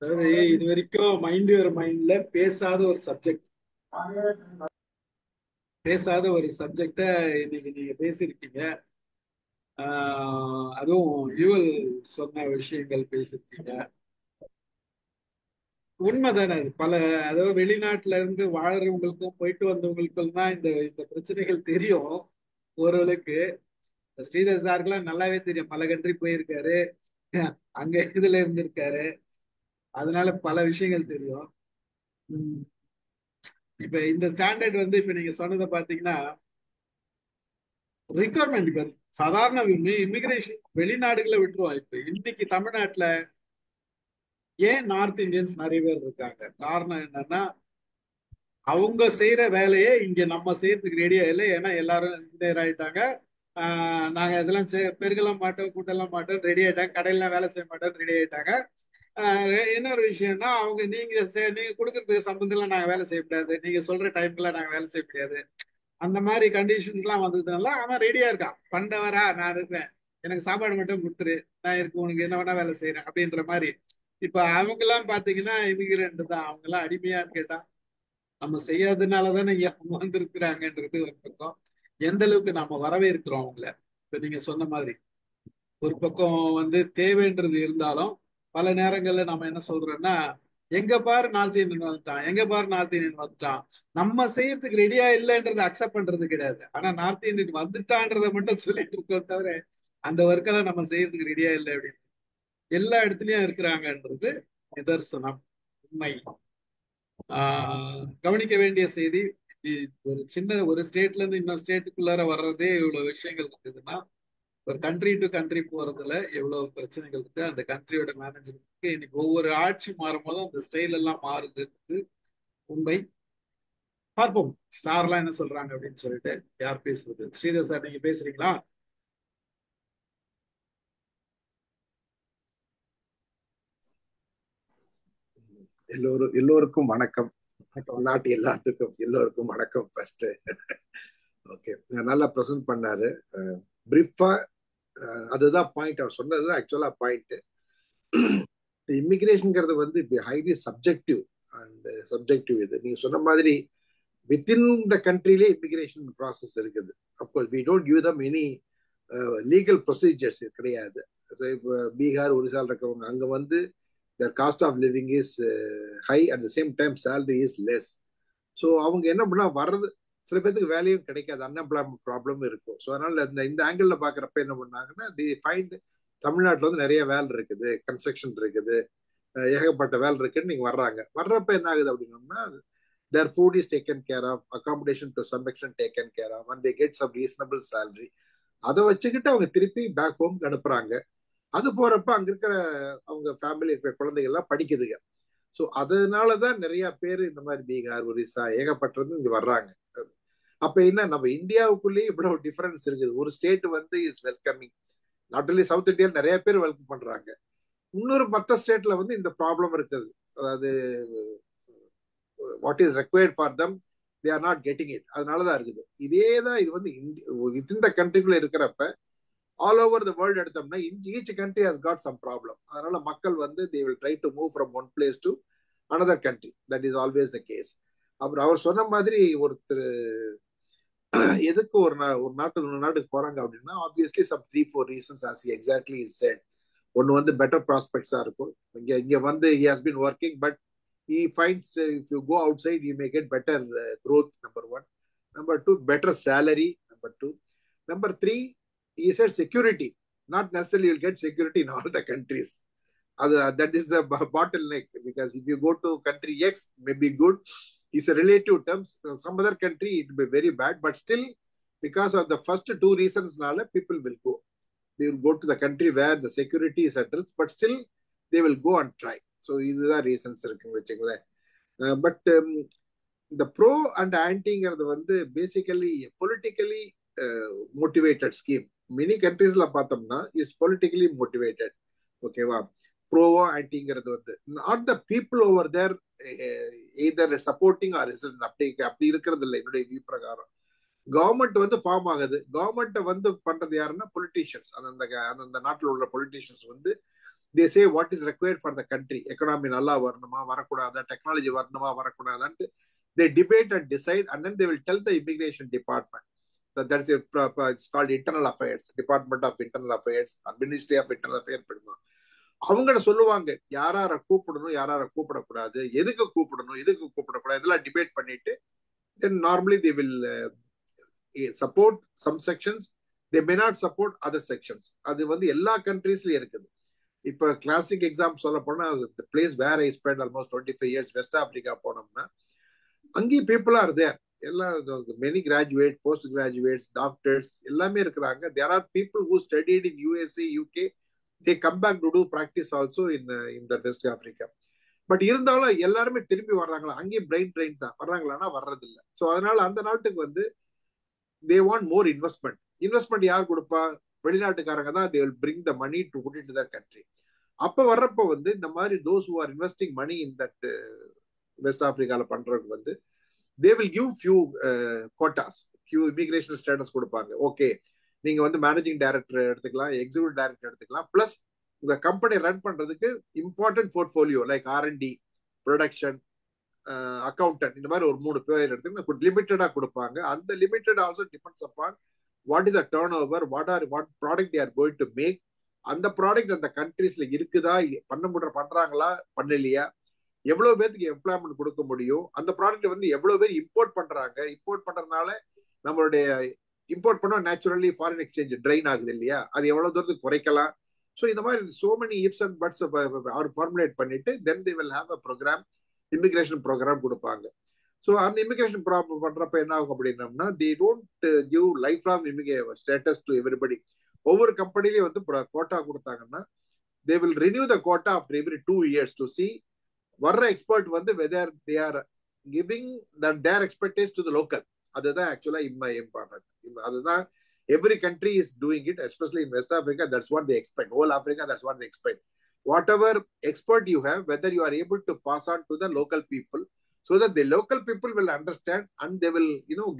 அதாவது இது வரைக்கும் மைண்ட் யுவர் மைண்ட்ல பேசாத ஒரு சப்ஜெக்ட இன்னைக்கு நீங்க பேசியிருக்கீங்க. அதுவும் யூஎல் சொன்ன விஷயங்கள் பேசியிருக்கீங்க. உண்மைதானே அது. அதாவது வெளிநாட்டுல இருந்து வாழறவங்களுக்கும் போயிட்டு வந்தவங்களுக்கும் தான் இந்த இந்த பிரச்சனைகள் தெரியும் ஓரளவுக்கு. ஸ்ரீதர் சாருக்கெல்லாம் நல்லாவே தெரியும், பல கண்ட்ரி போயிருக்காரு, அங்க இதுல இருந்திருக்காரு, அதனால பல விஷயங்கள் தெரியும். உம். இப்ப இந்த ஸ்டாண்டர்ட் இப்ப நீங்க சொன்னதை பாத்தீங்கன்னா ரிக்வயர்மெண்ட் இப்ப சாதாரண இமிகிரேஷன் வெளிநாடுகளை விட்டுருவோம். இப்ப இன்னைக்கு தமிழ்நாட்டுல ஏன் நார்த் இந்தியன்ஸ் நிறைய பேர் இருக்காங்க? காரணம் என்னன்னா, அவங்க செய்யற வேலையை இங்க நம்ம செய்யறதுக்கு ரெடியா இல்லை. ஏன்னா எல்லாரும் இன்ஜினியர் ஆயிட்டாங்க. நாங்க இதெல்லாம் பெருகலாம் மாட்டோம், கூட்டலாம் மாட்டோம், ரெடி ஆயிட்டாங்க. கடையில வேலை செய்ய மாட்டோம், ரெடி ஆயிட்டாங்க. இன்னொரு விஷயம்னா, நீங்க கொடுக்கறதுக்கு சம்பந்தத்துல நாங்க வேலை செய்ய முடியாது, நீங்க சொல்ற டைம்க்குலாம் நாங்க வேலை செய்ய முடியாது. அந்த மாதிரி கண்டிஷன்ஸ் எல்லாம் வந்ததுனால அவன் ரெடியா இருக்கான். பண்டவரா நான் இருக்கிறேன், எனக்கு சாப்பாடு மட்டும் கொடுத்துரு, நான் இருக்கு, உனக்கு என்ன வேணா வேலை செய்யறேன் அப்படின்ற மாதிரி. இப்ப அவங்க எல்லாம் பாத்தீங்கன்னா இமிகிரண்ட் தான். அவங்க எல்லாம் அடிமையான்னு கேட்டா நம்ம செய்யாததுனாலதானே இங்க அவங்க வந்திருக்கிறாங்கன்றது ஒரு பக்கம். எந்த அளவுக்கு நம்ம வரவேற்கிறோம் அவங்கள. இப்ப நீங்க சொன்ன மாதிரி ஒரு பக்கம் தேவைன்றது இருந்தாலும் பல நேரங்கள்ல நம்ம என்ன சொல்றோம்னா, எங்க பாரு நார்த் இந்தியன் வந்துட்டான், எங்க பாரு நார்த் இந்தியன் வந்துட்டான். நம்ம செய்யறதுக்கு ரெடியா இல்லைன்றதை அக்செப்ட் பண்றது கிடையாது. ஆனா நார்த் இந்தியன் வந்துட்டான்றதை மட்டும் சொல்லிட்டு இருக்கோம் தவிர அந்த ஒர்க்கெல்லாம் நம்ம செய்யறதுக்கு ரெடியா இல்லை அப்படின்னு எல்லா இடத்துலயும் இருக்கிறாங்கன்றது நிதர்சனம், உண்மை. கவனிக்க வேண்டிய செய்தி. ஒரு சின்ன ஒரு ஸ்டேட்ல இருந்து இன்னொரு ஸ்டேட்டுக்குள்ளார வர்றதே இவ்வளவு விஷயங்கள் இருக்குதுன்னா, ஒரு கண்ட்ரி டு கண்ட்ரி போறதுல எவ்வளவு பிரச்சனைகள் இருக்கு. அந்த கண்ட்ரியோட மேனேஜ்மெண்ட்க்கு இன்னைக்கு ஒவ்வொரு ஆட்சி மாறும் போதும் அந்த ஸ்டைல் எல்லாம் மாறுதுன்றது உண்மை. பார்ப்போம் சார்லாம் என்ன சொல்றாங்க அப்படின்னு சொல்லிட்டு. யார் பேசுறது? ஸ்ரீதர் சார், நீங்க பேசுறீங்களா? எல்லோருக்கும் வணக்கம். நாட்டு எல்லாத்துக்கும் எல்லோருக்கும் வணக்கம். ஃபர்ஸ்ட் ஓகே, நல்லா ப்ரெசென்ட் பண்ணாரு பிரீஃபா. அதுதான் பாயிண்ட், அவர் சொன்னது ஆக்சுவலா பாயிண்ட். இமிகிரேஷன்ங்கிறது ஹைலி சப்ஜெக்டிவ் அண்ட் சப்ஜெக்டிவ். இது நீங்க சொன்ன மாதிரி வித்தின் த கண்ட்ரிலே இமிகிரேஷன் ப்ராசஸ் இருக்குது. Of course we don't give them any legal procedures கிடையாது. இப்போ பீகார், ஒரிசால இருக்கவங்க அங்க their cost of living is high, at the same time salary is less. So அவங்க என்ன பண்ணா வர்றது, சில பேருக்கு வேலையும் கிடைக்காது, அன்எம்ப்ளாய்மெண்ட் ப்ராப்ளம் இருக்கும். ஸோ அதனால இந்த ஆங்கிள் பாக்குறப்ப என்ன பண்ணாங்கன்னா, தி ஃபைண்ட் தமிழ்நாட்டில் நிறைய வேலை இருக்குது, கன்ஸ்ட்ரக்ஷன் இருக்குது, ஏகப்பட்ட வேலை இருக்குன்னு நீங்க வர்றப்ப என்ன ஆகுது அப்படின்னோம்னா, their food is taken care of, accommodation to some extent taken care of, and they get some reasonable salary. அதை வச்சுக்கிட்டு அவங்க திருப்பி பேக் ஹோம் அனுப்புறாங்க. அது போறப்ப அங்க இருக்கிற அவங்க ஃபேமிலி இருக்கிற குழந்தைகள் எல்லாம் படிக்குதுங்க. ஸோ அதனாலதான் நிறைய பேர் இந்த மாதிரி பீகார், ஒரிசா ஏகப்பட்டது இங்க வர்றாங்க. அப்ப என்ன, நம்ம இந்தியாவுக்குள்ளேயே இவ்வளவு டிஃபரன்ஸ் இருக்குது. ஒரு state is welcoming, not only south India நிறைய பேர் வெல்கம் பண்றாங்க. இன்னொரு மற்ற ஸ்டேட்ல இந்த ப்ராப்ளம் இருக்குது. அதாவது what is required for them, they are not getting it. அதனாலதான் இருக்குது. இதேதான் இது வித்தின் த கண்ட்ரிக்குள்ள இருக்கிறப்ப all over the world எடுத்தோம்னா each country has got some problem. அதனால மக்கள் they will try to move from one place to another country. That is always the case. அப்புறம் அவர் சொன்ன மாதிரி ஒருத்தர் எதுக்கு ஒரு நாட்டுக்கு போறாங்க அப்படின்னா, obviously some 3-4 reasons as he exactly said. ஒன்னு better prospects இருக்கும். இங்க he has been working, but he finds if you go outside you may get better growth, number one. Number two, better salary, number two. Number three, he said security. Not necessarily you'll get security in all the countries. That is the bottleneck, because if you go to country X, may be good. It's a relative terms. Some other country it will be very bad, but still, because of the first two reasons, people will go. They will go to the country where the security is at risk, but still they will go and try. So these are the reasons. But the pro and anti basically politically motivated scheme. Many countries is politically motivated. Okay, pro anti not the people over there either supporting or is government form ஆகுது. Government பண்றது யாருன்னா politicians. அந்த நாட்டில் உள்ள politicians they say what is required for the country. Economy நல்லா வரணுமா வரக்கூடாதா, technology வரணுமா வரக்கூடாதான்ட்டு they debate and decide, and then they will tell the immigration department that is it's called internal affairs, department of internal affairs, ministry of internal affairs. அவங்க சொல்லுவாங்க யாரார கூப்பிடணும் யாரார கூப்பிடக்கூடாது, எதுக்கு கூப்பிடணும் எதுக்கு கூப்பிடக்கூடாது, இதெல்லாம் டிபேட் பண்ணிட்டு then normally they will support some sections, they may not support other sections. அது வந்து எல்லா கண்ட்ரீஸ்லயும் இருக்குது. இப்ப கிளாசிக் எக்ஸாம் சொல்ல போனா place where I spend almost 25 years west Africa போனோம்னா அங்கேயும் பீப்புள் ஆர் தேர், எல்லாம் many graduate post graduates doctors எல்லாமே இருக்கிறாங்க. There are people who studied in USA UK, they come back to do practice also in the west Africa. But இருந்தாலும் எல்லாருமே திரும்பி வர்றாங்களா, அங்கேயும் brain தான் வர்றாங்களான்னா வர்றது இல்லை. ஸோ அதனால அந்த நாட்டுக்கு வந்து தே வாண்ட் மோர் இன்வெஸ்ட்மெண்ட் யார் கொடுப்பா, வெளிநாட்டுக்காரங்க தான். They will bring the money to put into that country. அப்ப வர்றப்ப வந்து இந்த மாதிரி those who are investing money in that west ஆப்பிரிக்கால பண்றதுக்கு வந்து they will give few quotas, few immigration status கொடுப்பாங்க. ஓகே, நீங்க வந்து மேனேஜிங் டைரக்டர் எடுத்துக்கலாம், எக்ஸிக்யூட்டிவ் டைரக்டர் எடுத்துக்கலாம், பிளஸ் உங்க கம்பெனி ரன் பண்றதுக்கு important portfolio like R&D, production, accountant, இந்த மாதிரி ஒரு 3 பேர் எடுத்து லிமிட்டடா கொடுப்பாங்க. அந்த limited also depends upon what is the turn over, what product they are going to make. அந்த ப்ராடக்ட் அந்த கண்ட்ரீஸ்ல இருக்குதா, பண்றாங்களா பண்ணலையா, எவ்வளவு பேருக்கு எம்ப்ளாய்மெண்ட் கொடுக்க முடியும், அந்த ப்ராடக்ட் வந்து எவ்வளவு பேர் இம்போர்ட் பண்றாங்க, இம்போர்ட் பண்றதுனால நம்மளுடைய இம்போர்ட் பண்ணா நேச்சுரலி ஃபாரின் எக்ஸ்சேஞ்ச் ட்ரெயின் ஆகுது இல்லையா, அது எவ்வளவு தூரத்துக்கு குறைக்கலாம். ஸோ இந்த மாதிரி so many ifs and buts அவர் ஃபார்முலேட் பண்ணிட்டு then they will have a program, immigration program கொடுப்பாங்க. ஸோ அந்த இமிகிரேஷன் ப்ராப்ளம் பண்றப்ப என்ன ஆகும் அப்படின்னம்னா, they don't give life long status to everybody. ஒவ்வொரு கம்பெனிலையும் வந்து கோட்டா கொடுத்தாங்கன்னா they will renew the quota after every 2 years to see வர்ற எக்ஸ்பர்ட் வந்து whether they are giving their expectation to the local. அதுதான் ஆக்சுவலா இம்பார்ட்டன்ட். அதுதான் every country is doing it, especially in West Africa. That's what they expect. Whole Africa, that's what they expect. Whatever expert you have, whether you are able to pass on to the local people, so that the local people will understand and they will,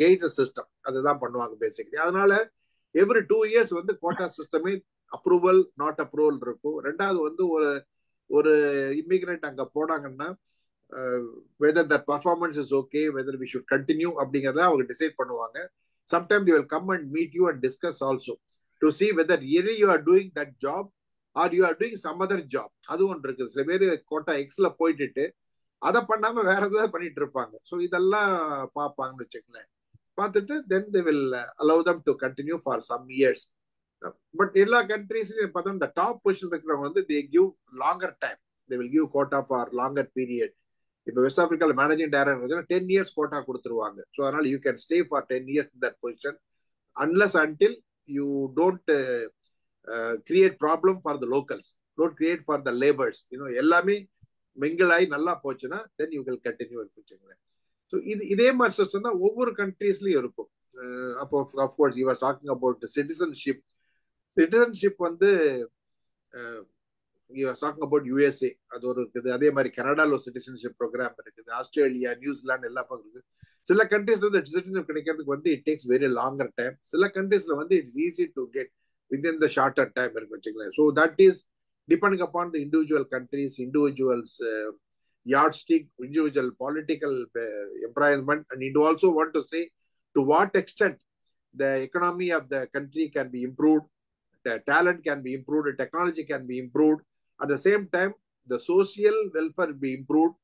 guide the system. அதுதான் பண்ணுவாங்க basically. அதனால every 2 years வந்து quota சிஸ்டமே approval not approval இருக்கும். ரெண்டாவது வந்து ஒரு immigrant அங்க போனாங்கன்னா whether that performance is okay, whether we should continue அப்படிங்கறத அவங்க டிசைட் பண்ணுவாங்க. Sometimes they will come and meet you and discuss also to see whether really you are doing that job or you are doing some other job. அது ஒன்று இருக்குது. சில பேர் quota எக்ஸ்ல போயிட்டு அதை பண்ணாம வேற ஏதாவது பண்ணிட்டு இருப்பாங்க. ஸோ இதெல்லாம் பார்ப்பாங்கன்னு வச்சுக்கலேன். பார்த்துட்டு then they will allow them to continue for some years. But எல்லா கண்ட்ரீஸ்லயும் பார்த்தா இந்த டாப் பொசிஷன் இருக்கிறவங்க வந்து they give longer time. They will give quota for longer period. இப்போ வெஸ்ட் ஆப்பிரிக்கால மேனேஜிங் டைரக்டர் 10 years கோட்டா கொடுத்துருவாங்க. ஸோ அதனால you can stay for 10 years in that position unless until you don't create problem for the locals, don't create for the laborers. எல்லாமே mingle ஆகி நல்லா போச்சுன்னா then you will continue வச்சுங்களேன். So இதே மாதிரி system தான் ஒவ்வொரு கண்ட்ரீஸ்லயும் இருக்கும். அப்போ of course you are talking about citizenship வந்து talking about USA, அது ஒரு இருக்குது. அதே மாதிரி கனடால ஒரு சிட்டிசன்ஷிப் ப்ரோக்ராம் இருக்குது, ஆஸ்திரேலியா, நியூசிலாந்து எல்லா பக்கம் இருக்கு. சில கண்ட்ரீஸ்ல வந்து சிட்டிசன்ஷிப் கிடைக்கிறதுக்கு வந்து it takes very longer time. சில கண்ட்ரீஸ்ல வந்து it's easy to get within the shorter time இருக்கு வச்சுக்கலாம். So that is depending upon the individual countries, individuals yardstick, individual political employment, and you also want to say to what extent the economy of the country can be improved, the talent can be improved, the technology can be improved. At the same time, the social welfare will be improved.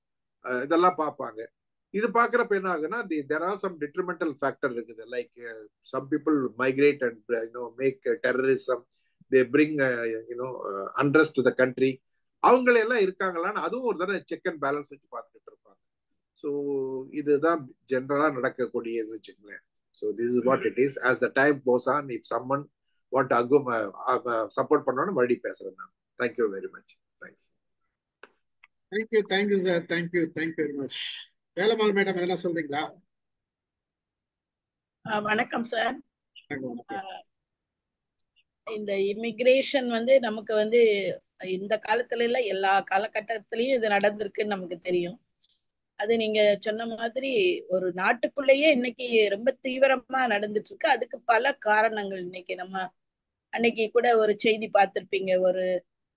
இதெல்லாம் பார்ப்பாங்க. இது பார்க்குறப்ப என்ன ஆகுன்னா, there are some detrimental factor இருக்குது. Like some people migrate and make terrorism. They bring unrest to the country. அவங்களெல்லாம் இருக்காங்களான்னு அதுவும் ஒரு தடவை செக் அண்ட் பேலன்ஸ் வச்சு பார்த்துட்டு இருப்பாங்க. ஸோ இதுதான் ஜென்ரலா நடக்கக்கூடியது வச்சுக்கங்களேன். So this is what it is. As the time goes on, if someone want to support பண்ணணும்னு மறுபடியும் பேசுறேன் நான். Thank you very much. Thanks. Thank you sir. Thank you very much. Velammal madam எதனா சொல்றீங்களா? வணக்கம் சார். இந்த இமிகிரேஷன் நமக்கு இந்த காலத்துல இல்ல, எல்லா காலகட்டத்திலயும் இது நடந்திருக்குன்னு நமக்கு தெரியும். அது நீங்க சொன்ன மாதிரி ஒரு நாட்டுக்குள்ளேயே இன்னைக்கு ரொம்ப தீவிரமா நடந்துட்டு இருக்கு. அதுக்கு பல காரணங்கள். இன்னைக்கு நம்ம அன்னைக்கு கூட ஒரு செய்தி பார்த்திருப்பீங்க, ஒரு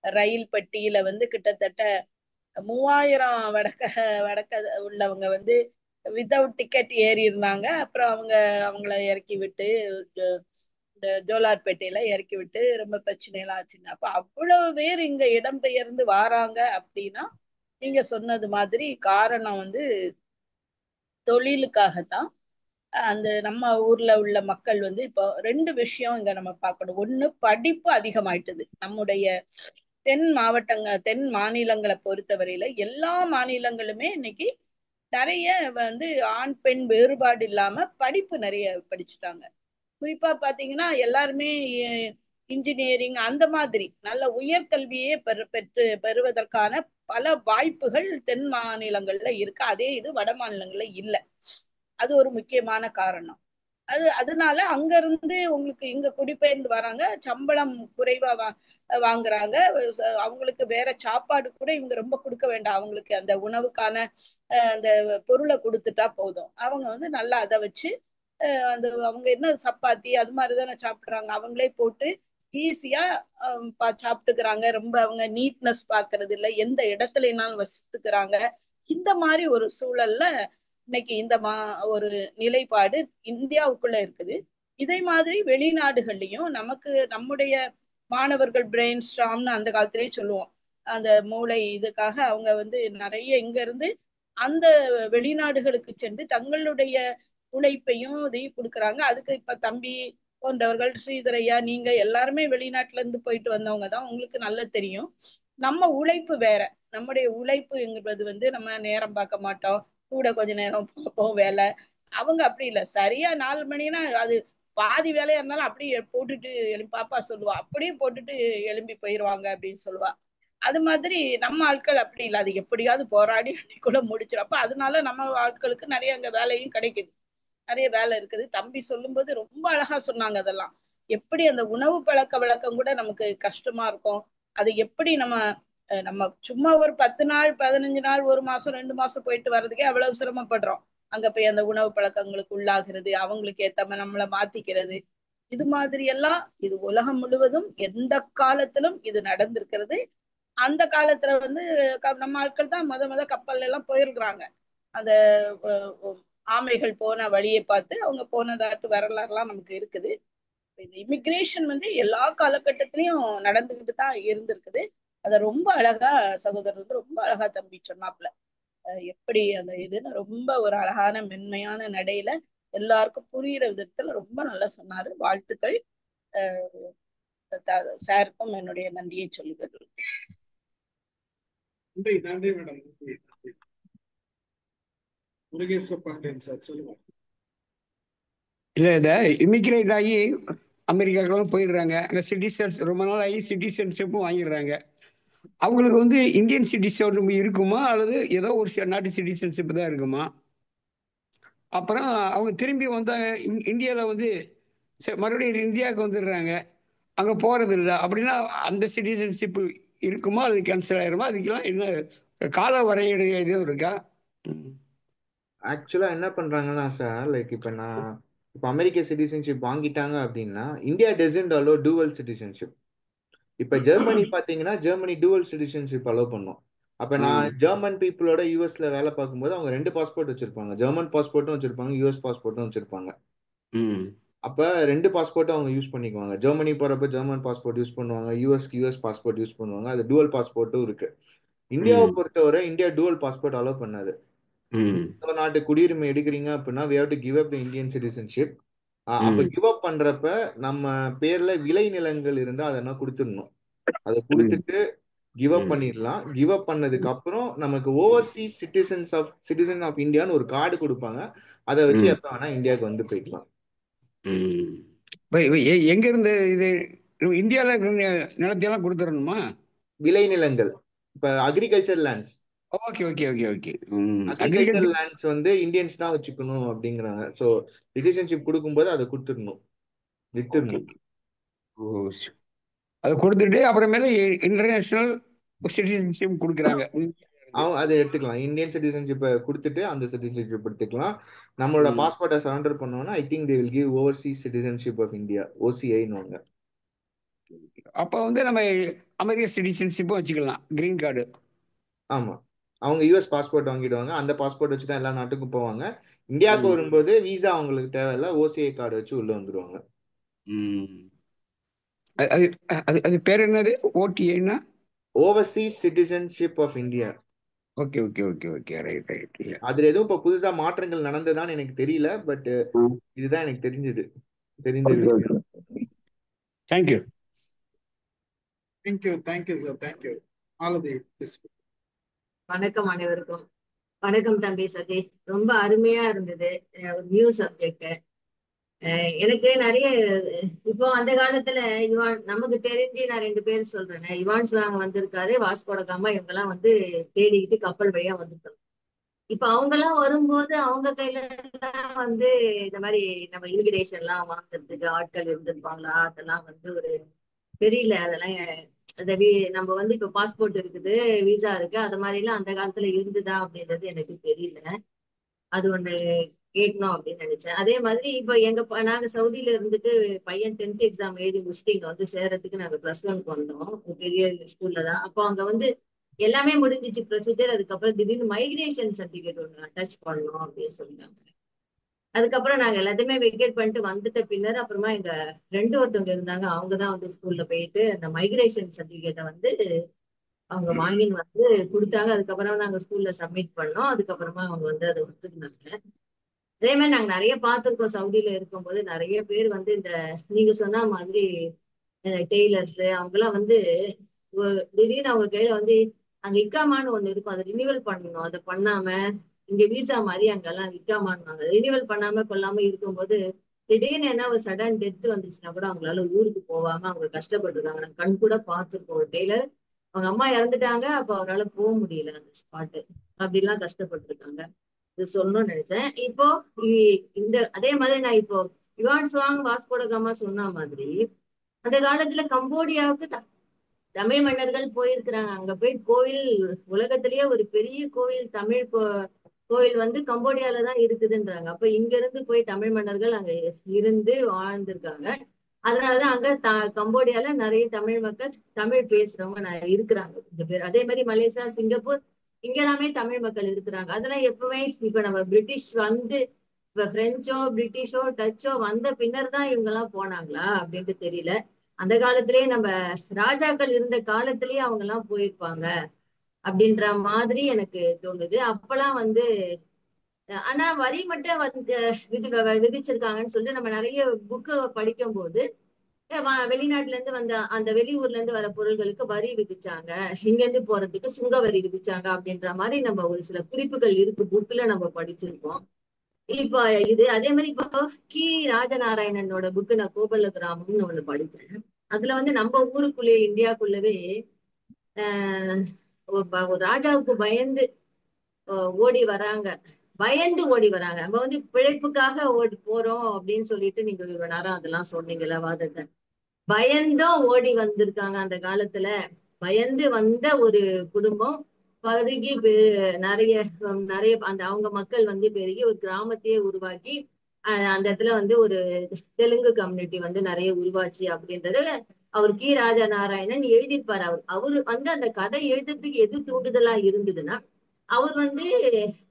ரயில் பெட்டியில வந்து கிட்டத்தட்ட 3000 வடக்க உள்ளவங்க வந்து வித்தவுட் டிக்கெட் ஏறி இருந்தாங்க. அப்புறம் அவங்கள இறக்கி விட்டு இந்த ஜோலார்பேட்டையில இறக்கி விட்டு ரொம்ப பிரச்சனை எல்லாம் ஆச்சுங்க. அப்ப அவ்வளவு பேர் இங்க இடம்பெயர்ந்து வாராங்க அப்படின்னா நீங்க சொன்னது மாதிரி காரணம் வந்து தொழிலுக்காகத்தான். அந்த நம்ம ஊர்ல உள்ள மக்கள் வந்து இப்போ ரெண்டு விஷயம் இங்க நம்ம பார்க்கணும். ஒண்ணு, படிப்பு அதிகமாயிட்டது. நம்முடைய தென் மாநிலங்களை பொறுத்தவரையில எல்லா மாநிலங்களுமே இன்னைக்கு நிறைய வந்து ஆண் பெண் வேறுபாடு இல்லாம படிப்பு நிறைய படிச்சுட்டாங்க. குறிப்பா பாத்தீங்கன்னா எல்லாருமே இன்ஜினியரிங் அந்த மாதிரி நல்ல உயர்கல்வியே பெறுவதற்கான பல வாய்ப்புகள் தென் மாநிலங்கள்ல இருக்கு. அதே இது வட மாநிலங்கள்ல இல்ல. அது ஒரு முக்கியமான காரணம். அதனால அங்க இருந்து உங்களுக்கு இங்க குடிபெயர்ந்து வராங்க, சம்பளம் குறைவா வாங்குறாங்க. அவங்களுக்கு வேற சாப்பாடு கூட இவங்க ரொம்ப கொடுக்க வேண்டாம். அவங்களுக்கு அந்த உணவுக்கான அந்த பொருளை கொடுத்துட்டா போதும். அவங்க வந்து நல்லா அதை வச்சு அந்த அவங்க என்ன சப்பாத்தி அது மாதிரிதானே சாப்பிடுறாங்க. அவங்களே போட்டு ஈஸியா சாப்பிட்டுக்கிறாங்க. ரொம்ப அவங்க நீட்னஸ் பாக்குறது இல்ல, எந்த இடத்துலனாலும் வசித்துக்கிறாங்க. இந்த மாதிரி ஒரு சூழல்ல இன்னைக்கு இந்த ஒரு நிலைப்பாடு இந்தியாவுக்குள்ள இருக்குது. இதே மாதிரி வெளிநாடுகள்லயும் நமக்கு நம்முடைய மாணவர்கள் பிரெயின் ஸ்டாம்னு அந்த காலத்திலேயே சொல்லுவோம். அந்த மூளை இதுக்காக அவங்க வந்து நிறைய இங்க இருந்து அந்த வெளிநாடுகளுக்கு சென்று தங்களுடைய உழைப்பையும் இதையும் கொடுக்குறாங்க. அதுக்கு இப்ப தம்பி போன்றவர்கள், ஸ்ரீதரையா, நீங்க எல்லாருமே வெளிநாட்டுல இருந்து போயிட்டு வந்தவங்க தான், உங்களுக்கு நல்லா தெரியும். நம்ம உழைப்பு வேற. நம்முடைய உழைப்புங்கிறது வந்து நம்ம நேரம் பார்க்க மாட்டோம், கூட கொஞ்ச நேரம் பார்ப்போம் வேலை. அவங்க அப்படி இல்லை, சரியா 4 மணினா அது பாதி வேலையா இருந்தாலும் அப்படியே போட்டுட்டு எழுப்பி பாப்பா சொல்லுவா, அப்படியே போட்டுட்டு எழும்பி போயிருவாங்க அப்படின்னு சொல்லுவா. அது மாதிரி நம்ம ஆட்கள் அப்படி இல்லை, அது எப்படியாவது போராடி அன்னைக்குள்ள முடிச்சிடும். அப்ப அதனால நம்ம ஆட்களுக்கு நிறைய அங்க வேலையும் கிடைக்குது, நிறைய வேலை இருக்குது. தம்பி சொல்லும்போது ரொம்ப அழகா சொன்னாங்க. அதெல்லாம் எப்படி அந்த உணவு பழக்க வழக்கம் கூட நமக்கு கஷ்டமா இருக்கும். அது எப்படி நம்ம சும்மா ஒரு 10 நாள் 15 நாள் 1 மாசம் 2 மாசம் போயிட்டு வர்றதுக்கே அவ்வளவு சிரமப்படுறோம். அங்க போய் அந்த உணவு பழக்கங்களுக்கு உள்ளாகிறது, அவங்களுக்கு ஏத்த நம்மளை மாத்திக்கிறது. இது மாதிரி எல்லாம் இது உலகம் முழுவதும் எந்த காலத்திலும் இது நடந்திருக்கிறது. அந்த காலத்துல வந்து நம்ம ஆட்கள் தான் முத கப்பல்ல எல்லாம் போயிருக்கிறாங்க. அந்த ஆமைகள் போன வழியை பார்த்து அவங்க போனதாட்டு வரலாறுலாம் நமக்கு இருக்குது. இந்த இமிகிரேஷன் வந்து எல்லா காலகட்டத்திலயும் நடந்துகிட்டு தான் இருந்திருக்குது. அத ரொம்ப அழகா சகோதரர் வந்து ரொம்ப அழகா தம்பி சொன்னாப்ல. எப்படி அந்த இதுன்னு ரொம்ப ஒரு அழகான மென்மையான நடையில எல்லாருக்கும் புரியுற விதத்துல ரொம்ப நல்லா சொன்னாரு. வாழ்த்துக்கள். சாருக்கும் என்னுடைய நன்றியை சொல்லுகிறது. நன்றி நன்றி மேடம். நன்றி நன்றி. முருகேஸ்வர பாண்டியன் சார் சொல்லுங்க. இல்ல இத இமிகிரேட் ஆகி அமெரிக்காக்கெல்லாம் போயிடுறாங்க. அங்க சிட்டிசன்ஸ் ரொம்ப நாள் ஆகி சிட்டிசன்ஷிப்பும் வாங்கிடுறாங்க. அவங்களுக்கு வந்து இந்தியன் சிட்டிசன் இருக்குமா அல்லது ஏதோ ஒரு நாட்டு சிட்டிசன்ஷிப் தான் இருக்குமா? அப்புறம் அவங்க திரும்பி வந்தாங்க இந்தியாவில் வந்து மறுபடியும் இந்தியாவுக்கு வந்துடுறாங்க, அங்கே போகிறது இல்லை அப்படின்னா அந்த சிட்டிசன்ஷிப் இருக்குமா அல்லது கேன்சல் ஆயிருமா? அதுக்கெல்லாம் என்ன கால வரையறை எதுவும் இருக்கா? ஆக்சுவலா என்ன பண்றாங்கன்னா சார், லைக் இப்ப அமெரிக்க சிட்டிசன்ஷிப் வாங்கிட்டாங்க அப்படின்னா India doesn't allow dual citizenship. இப்ப ஜெர்மனி பாத்தீங்கன்னா ஜெர்மனி டூவல் சிட்டிசன்ஷிப் அலோ பண்ணும். அப்ப நான் ஜெர்மன் பீப்புளோட யூஎஸ்ல வேலை பார்க்கும்போது அவங்க 2 பாஸ்போர்ட் வச்சிருப்பாங்க, ஜெர்மன் பாஸ்போர்ட்டும் வச்சிருப்பாங்க, யூஎஸ் பாஸ்போர்ட்டும் வச்சிருப்பாங்க. அப்ப 2 பாஸ்போர்ட்டும் அவங்க யூஸ் பண்ணிக்குவாங்க. ஜெர்மனி போறப்ப ஜெர்மன் பாஸ்போர்ட் யூஸ் பண்ணுவாங்க, யூஎஸ் பாஸ்போர்ட் யூஸ் பண்ணுவாங்க. அது டூவல் பாஸ்போர்ட்டும் இருக்கு. இந்தியாவை பொறுத்தவரை இந்தியா டூவல் பாஸ்போர்ட் அலோ பண்ணாது. நாட்டு குடியுரிமை எடுக்கிறீங்க அப்படின்னா we have to give up the Indian citizenship. அப்ப கிவ் அப் பண்றப்ப நம்ம பேர்ல விளை நிலங்கள் இருந்தா அதெல்லாம் கொடுத்துடணும். அதை கொடுத்துட்டு கிவ் அப் பண்ணிடலாம். கிவ் அப் பண்ணதுக்கு அப்புறம் நமக்கு ஓவர்சீஸ் சிட்டிசன் ஆஃப் இந்தியான்னு ஒரு கார்டு கொடுப்பாங்க. அதை வச்சு எப்ப வேணா இந்தியாவுக்கு வந்து போய்க்கலாம். எங்க இருந்து இது இந்தியால நிலத்தையெல்லாம் கொடுத்துடணுமா? விளை நிலங்கள், இப்ப agriculture lands. Okay okay okay okay. Agriculture lands வந்து இந்தியன்ஸ் தான் வச்சுக்கணும் அப்படிங்கிறாங்க. சோ சிட்டிசன்ஷிப் கொடுக்கும்போது அதை கொடுத்துடணும், வித்துடணும். அதை கொடுத்துட்டு அப்புறமேல இன்டர்நேஷனல் சிட்டிசன்ஷிப் கொடுக்குறாங்க. அவங்க அதை எடுத்துக்கலாம். இந்தியன் சிட்டிசன்ஷிப்பை கொடுத்துட்டு அந்த சிட்டிசன்ஷிப் எடுத்துக்கலாம். நம்மளோட பாஸ்போர்ட்டை சரண்டர் பண்ணோம்னா I think they will give overseas citizenship of India, ஓசிஐன்னு. அப்போ வந்து நம்ம அமெரிக்க சிட்டிசன்ஷிப்பும் வச்சுக்கலாம், கிரீன் கார்டு. ஆமா, அவங்க யூஎஸ் பாஸ்போர்ட் வாங்கிடுவாங்க. அந்த பாஸ்போர்ட் வச்சு தான் எல்லா நாட்டுக்கும் போவாங்க. இந்தியாவுக்கு வரும்போது விசா அவங்களுக்கு தேவையில்ல, ஓசிஐ கார்டு வச்சு உள்ள வந்துருவாங்க. அது அது அது பேர் என்னது? ஓடிஏன்னா overseas citizenship of India. Okay okay okay okay, right right. அதுல எதுவும் இப்ப புதுசா மாற்றங்கள் நடந்ததான்னு எனக்கு தெரியல, பட் இதுதான் எனக்கு தெரிஞ்ச விஷயம். Thank you. Thank you sir, thank you. Malathi, please. வணக்கம் அனைவருக்கும். வணக்கம் தம்பி சதீஷ், ரொம்ப அருமையா இருந்தது. ஒரு நியூ சப்ஜெக்ட். எனக்கு நிறைய இப்போ அந்த காலத்துல நமக்கு தெரிஞ்சு நான் 2 பேர் சொல்றேன். யுவான் சுவாங் வந்திருக்காரு, வாஸ்கோட காமா, இவங்க எல்லாம் வந்து தேடிக்கிட்டு கப்பல் வழியா வந்துருக்காங்க. இப்ப அவங்க எல்லாம் வரும்போது அவங்க கையில எல்லாம் வந்து இந்த மாதிரி நம்ம இமிகிரேஷன் எல்லாம் வாங்குறதுக்கு ஆட்கள் இருந்திருப்பாங்களா? அதெல்லாம் வந்து ஒரு தெரியல. அதெல்லாம் அந்த நம்ம வந்து இப்ப பாஸ்போர்ட் இருக்குது, விசா இருக்கு, அது மாதிரி எல்லாம் அந்த காலத்துல இருந்துதா அப்படின்றது எனக்கு தெரியல. அது ஒண்ணு கேட்கணும் அப்படின்னு நினைச்சேன். அதே மாதிரி இப்ப நாங்க சவுதியில இருந்துட்டு பையன் 10th எக்ஸாம் எழுதி முடிச்சுட்டு இங்க வந்து சேர்றதுக்கு நாங்க +1 வந்தோம், ஒரு பெரிய ஸ்கூல்ல தான். அப்போ அங்க வந்து எல்லாமே முடிஞ்சிச்சு ப்ரொசீஜர். அதுக்கப்புறம் திடீர்னு மைக்ரேஷன் சர்டிபிகேட் ஒண்ணு அட்டாச் பண்ணணும் அப்படின்னு சொல்லிட்டாங்க. அதுக்கப்புறம் நாங்க எல்லாத்தையுமே வெக்கேட் பண்ணிட்டு வந்துட்ட பின்னர் அப்புறமா எங்க ஃப்ரெண்டு ஒருத்தவங்க இருந்தாங்க, அவங்கதான் வந்து ஸ்கூல்ல போயிட்டு அந்த மைக்ரேஷன் சர்டிபிகேட்டை வந்து அவங்க வாங்கின்னு வந்து கொடுத்தாங்க. அதுக்கப்புறம் நாங்க ஸ்கூல்ல சப்மிட் பண்ணோம். அதுக்கப்புறமா அவங்க வந்து அதை ஒத்துக்கினாங்க. அதே மாதிரி நாங்க நிறைய பார்த்திருக்கோம். சவுதியில இருக்கும்போது நிறைய பேர் வந்து இந்த நீங்க சொன்ன மாதிரி டெய்லர்ஸ் அவங்க எல்லாம் வந்து திடீர்னு அவங்க கையில வந்து அங்க இக்காமான்னு ஒண்ணு இருக்கும், அதை ரினிவல் பண்ணணும். அதை பண்ணாம இங்க விசா மாதிரி அங்கெல்லாம் இக்காமான்னு ரினிவல் பண்ணாம கொள்ளாம இருக்கும்போது திடீர்னு என்ன ஒரு சடன் டெத் வந்துச்சுன்னா கூட அவங்களால ஊருக்கு போவாம அவங்க கஷ்டப்பட்டிருக்காங்க. நான் கண் கூட பார்த்திருக்கோம். ஒரு டெய்லர் அவங்க அம்மா இறந்துட்டாங்க, அப்ப அவரால் போக முடியல அந்த ஸ்பாட்டு. அப்படிலாம் கஷ்டப்பட்டிருக்காங்க. இது சொல்லணும்னு நினைச்சேன். இப்போ இந்த அதே மாதிரி நான் இப்போ யுவான் சுவாங் வாஸ்கோட காமா சொன்ன மாதிரி அந்த காலத்துல கம்போடியாவுக்கு தமிழ் மன்னர்கள் போயிருக்கிறாங்க. அங்க போய் கோயில், உலகத்திலேயே ஒரு பெரிய கோயில், தமிழ் கோயில் வந்து கம்போடியால தான் இருக்குதுன்றாங்க. அப்ப இங்க இருந்து போய் தமிழ் மன்னர்கள் அங்க இருந்து வாழ்ந்திருக்காங்க. அதனாலதான் அங்க கம்போடியால நிறைய தமிழ் மக்கள், தமிழ் பேசுறவங்க இருக்கிறாங்க கொஞ்சம் பேர். அதே மாதிரி மலேசியா, சிங்கப்பூர், இங்க எல்லாமே தமிழ் மக்கள் இருக்கிறாங்க. அதெல்லாம் எப்பவுமே இப்ப நம்ம பிரிட்டிஷ் வந்து இப்ப பிரெஞ்சோ பிரிட்டிஷோ டச்சோ வந்த பின்னர் தான் இவங்க எல்லாம் போனாங்களா அப்படின்ட்டு தெரியல. அந்த காலத்திலேயே நம்ம ராஜாக்கள் இருந்த காலத்திலேயே அவங்க எல்லாம் போயிருப்பாங்க அப்படின்ற மாதிரி எனக்கு தோணுது. அப்பெல்லாம் வந்து ஆனா வரி மட்டும் வந்து விதிச்சிருக்காங்கன்னு சொல்லிட்டு நம்ம நிறைய புக்கு படிக்கும் போது வெளிநாட்டுல இருந்து வந்த அந்த வெளியூர்ல இருந்து வர பொருள்களுக்கு வரி விதிச்சாங்க, இங்க இருந்து போறதுக்கு சுங்க வரி விதிச்சாங்க அப்படின்ற மாதிரி நம்ம ஒரு சில குறிப்புகள் இருக்கு, புக்ல நம்ம படிச்சிருக்கோம். இப்ப இது அதே மாதிரி இப்போ கி ராஜநாராயணனோட புக்கு நான் கோபல்ல கிராமம்னு ஒண்ணு படிச்சேன். அதுல வந்து நம்ம ஊருக்குள்ளே இந்தியாக்குள்ளவே ஒரு ராஜாவுக்கு பயந்து ஓடி வராங்க, ஓடி வராங்க. நம்ம வந்து பிழைப்புக்காக ஓடி போறோம் அப்படின்னு சொல்லிட்டு நீங்க இவ்வளவு நேரம் அதெல்லாம் சொன்னீங்கல்ல வாதத்தை, பயந்தும் ஓடி வந்திருக்காங்க அந்த காலத்துல. பயந்து வந்த ஒரு குடும்பம் பருகி நிறைய நிறைய அந்த அவங்க மக்கள் வந்து பெருகி ஒரு கிராமத்தையே உருவாக்கி அந்த இடத்துல வந்து ஒரு தெலுங்கு கம்யூனிட்டி வந்து நிறைய உருவாச்சு அப்படின்றது அவர் கி ராஜா நாராயணன் எழுதியிருப்பாரு. அவரு வந்து அந்த கதை எழுதுறதுக்கு எது தூண்டுதலா இருந்ததுன்னா, அவர் வந்து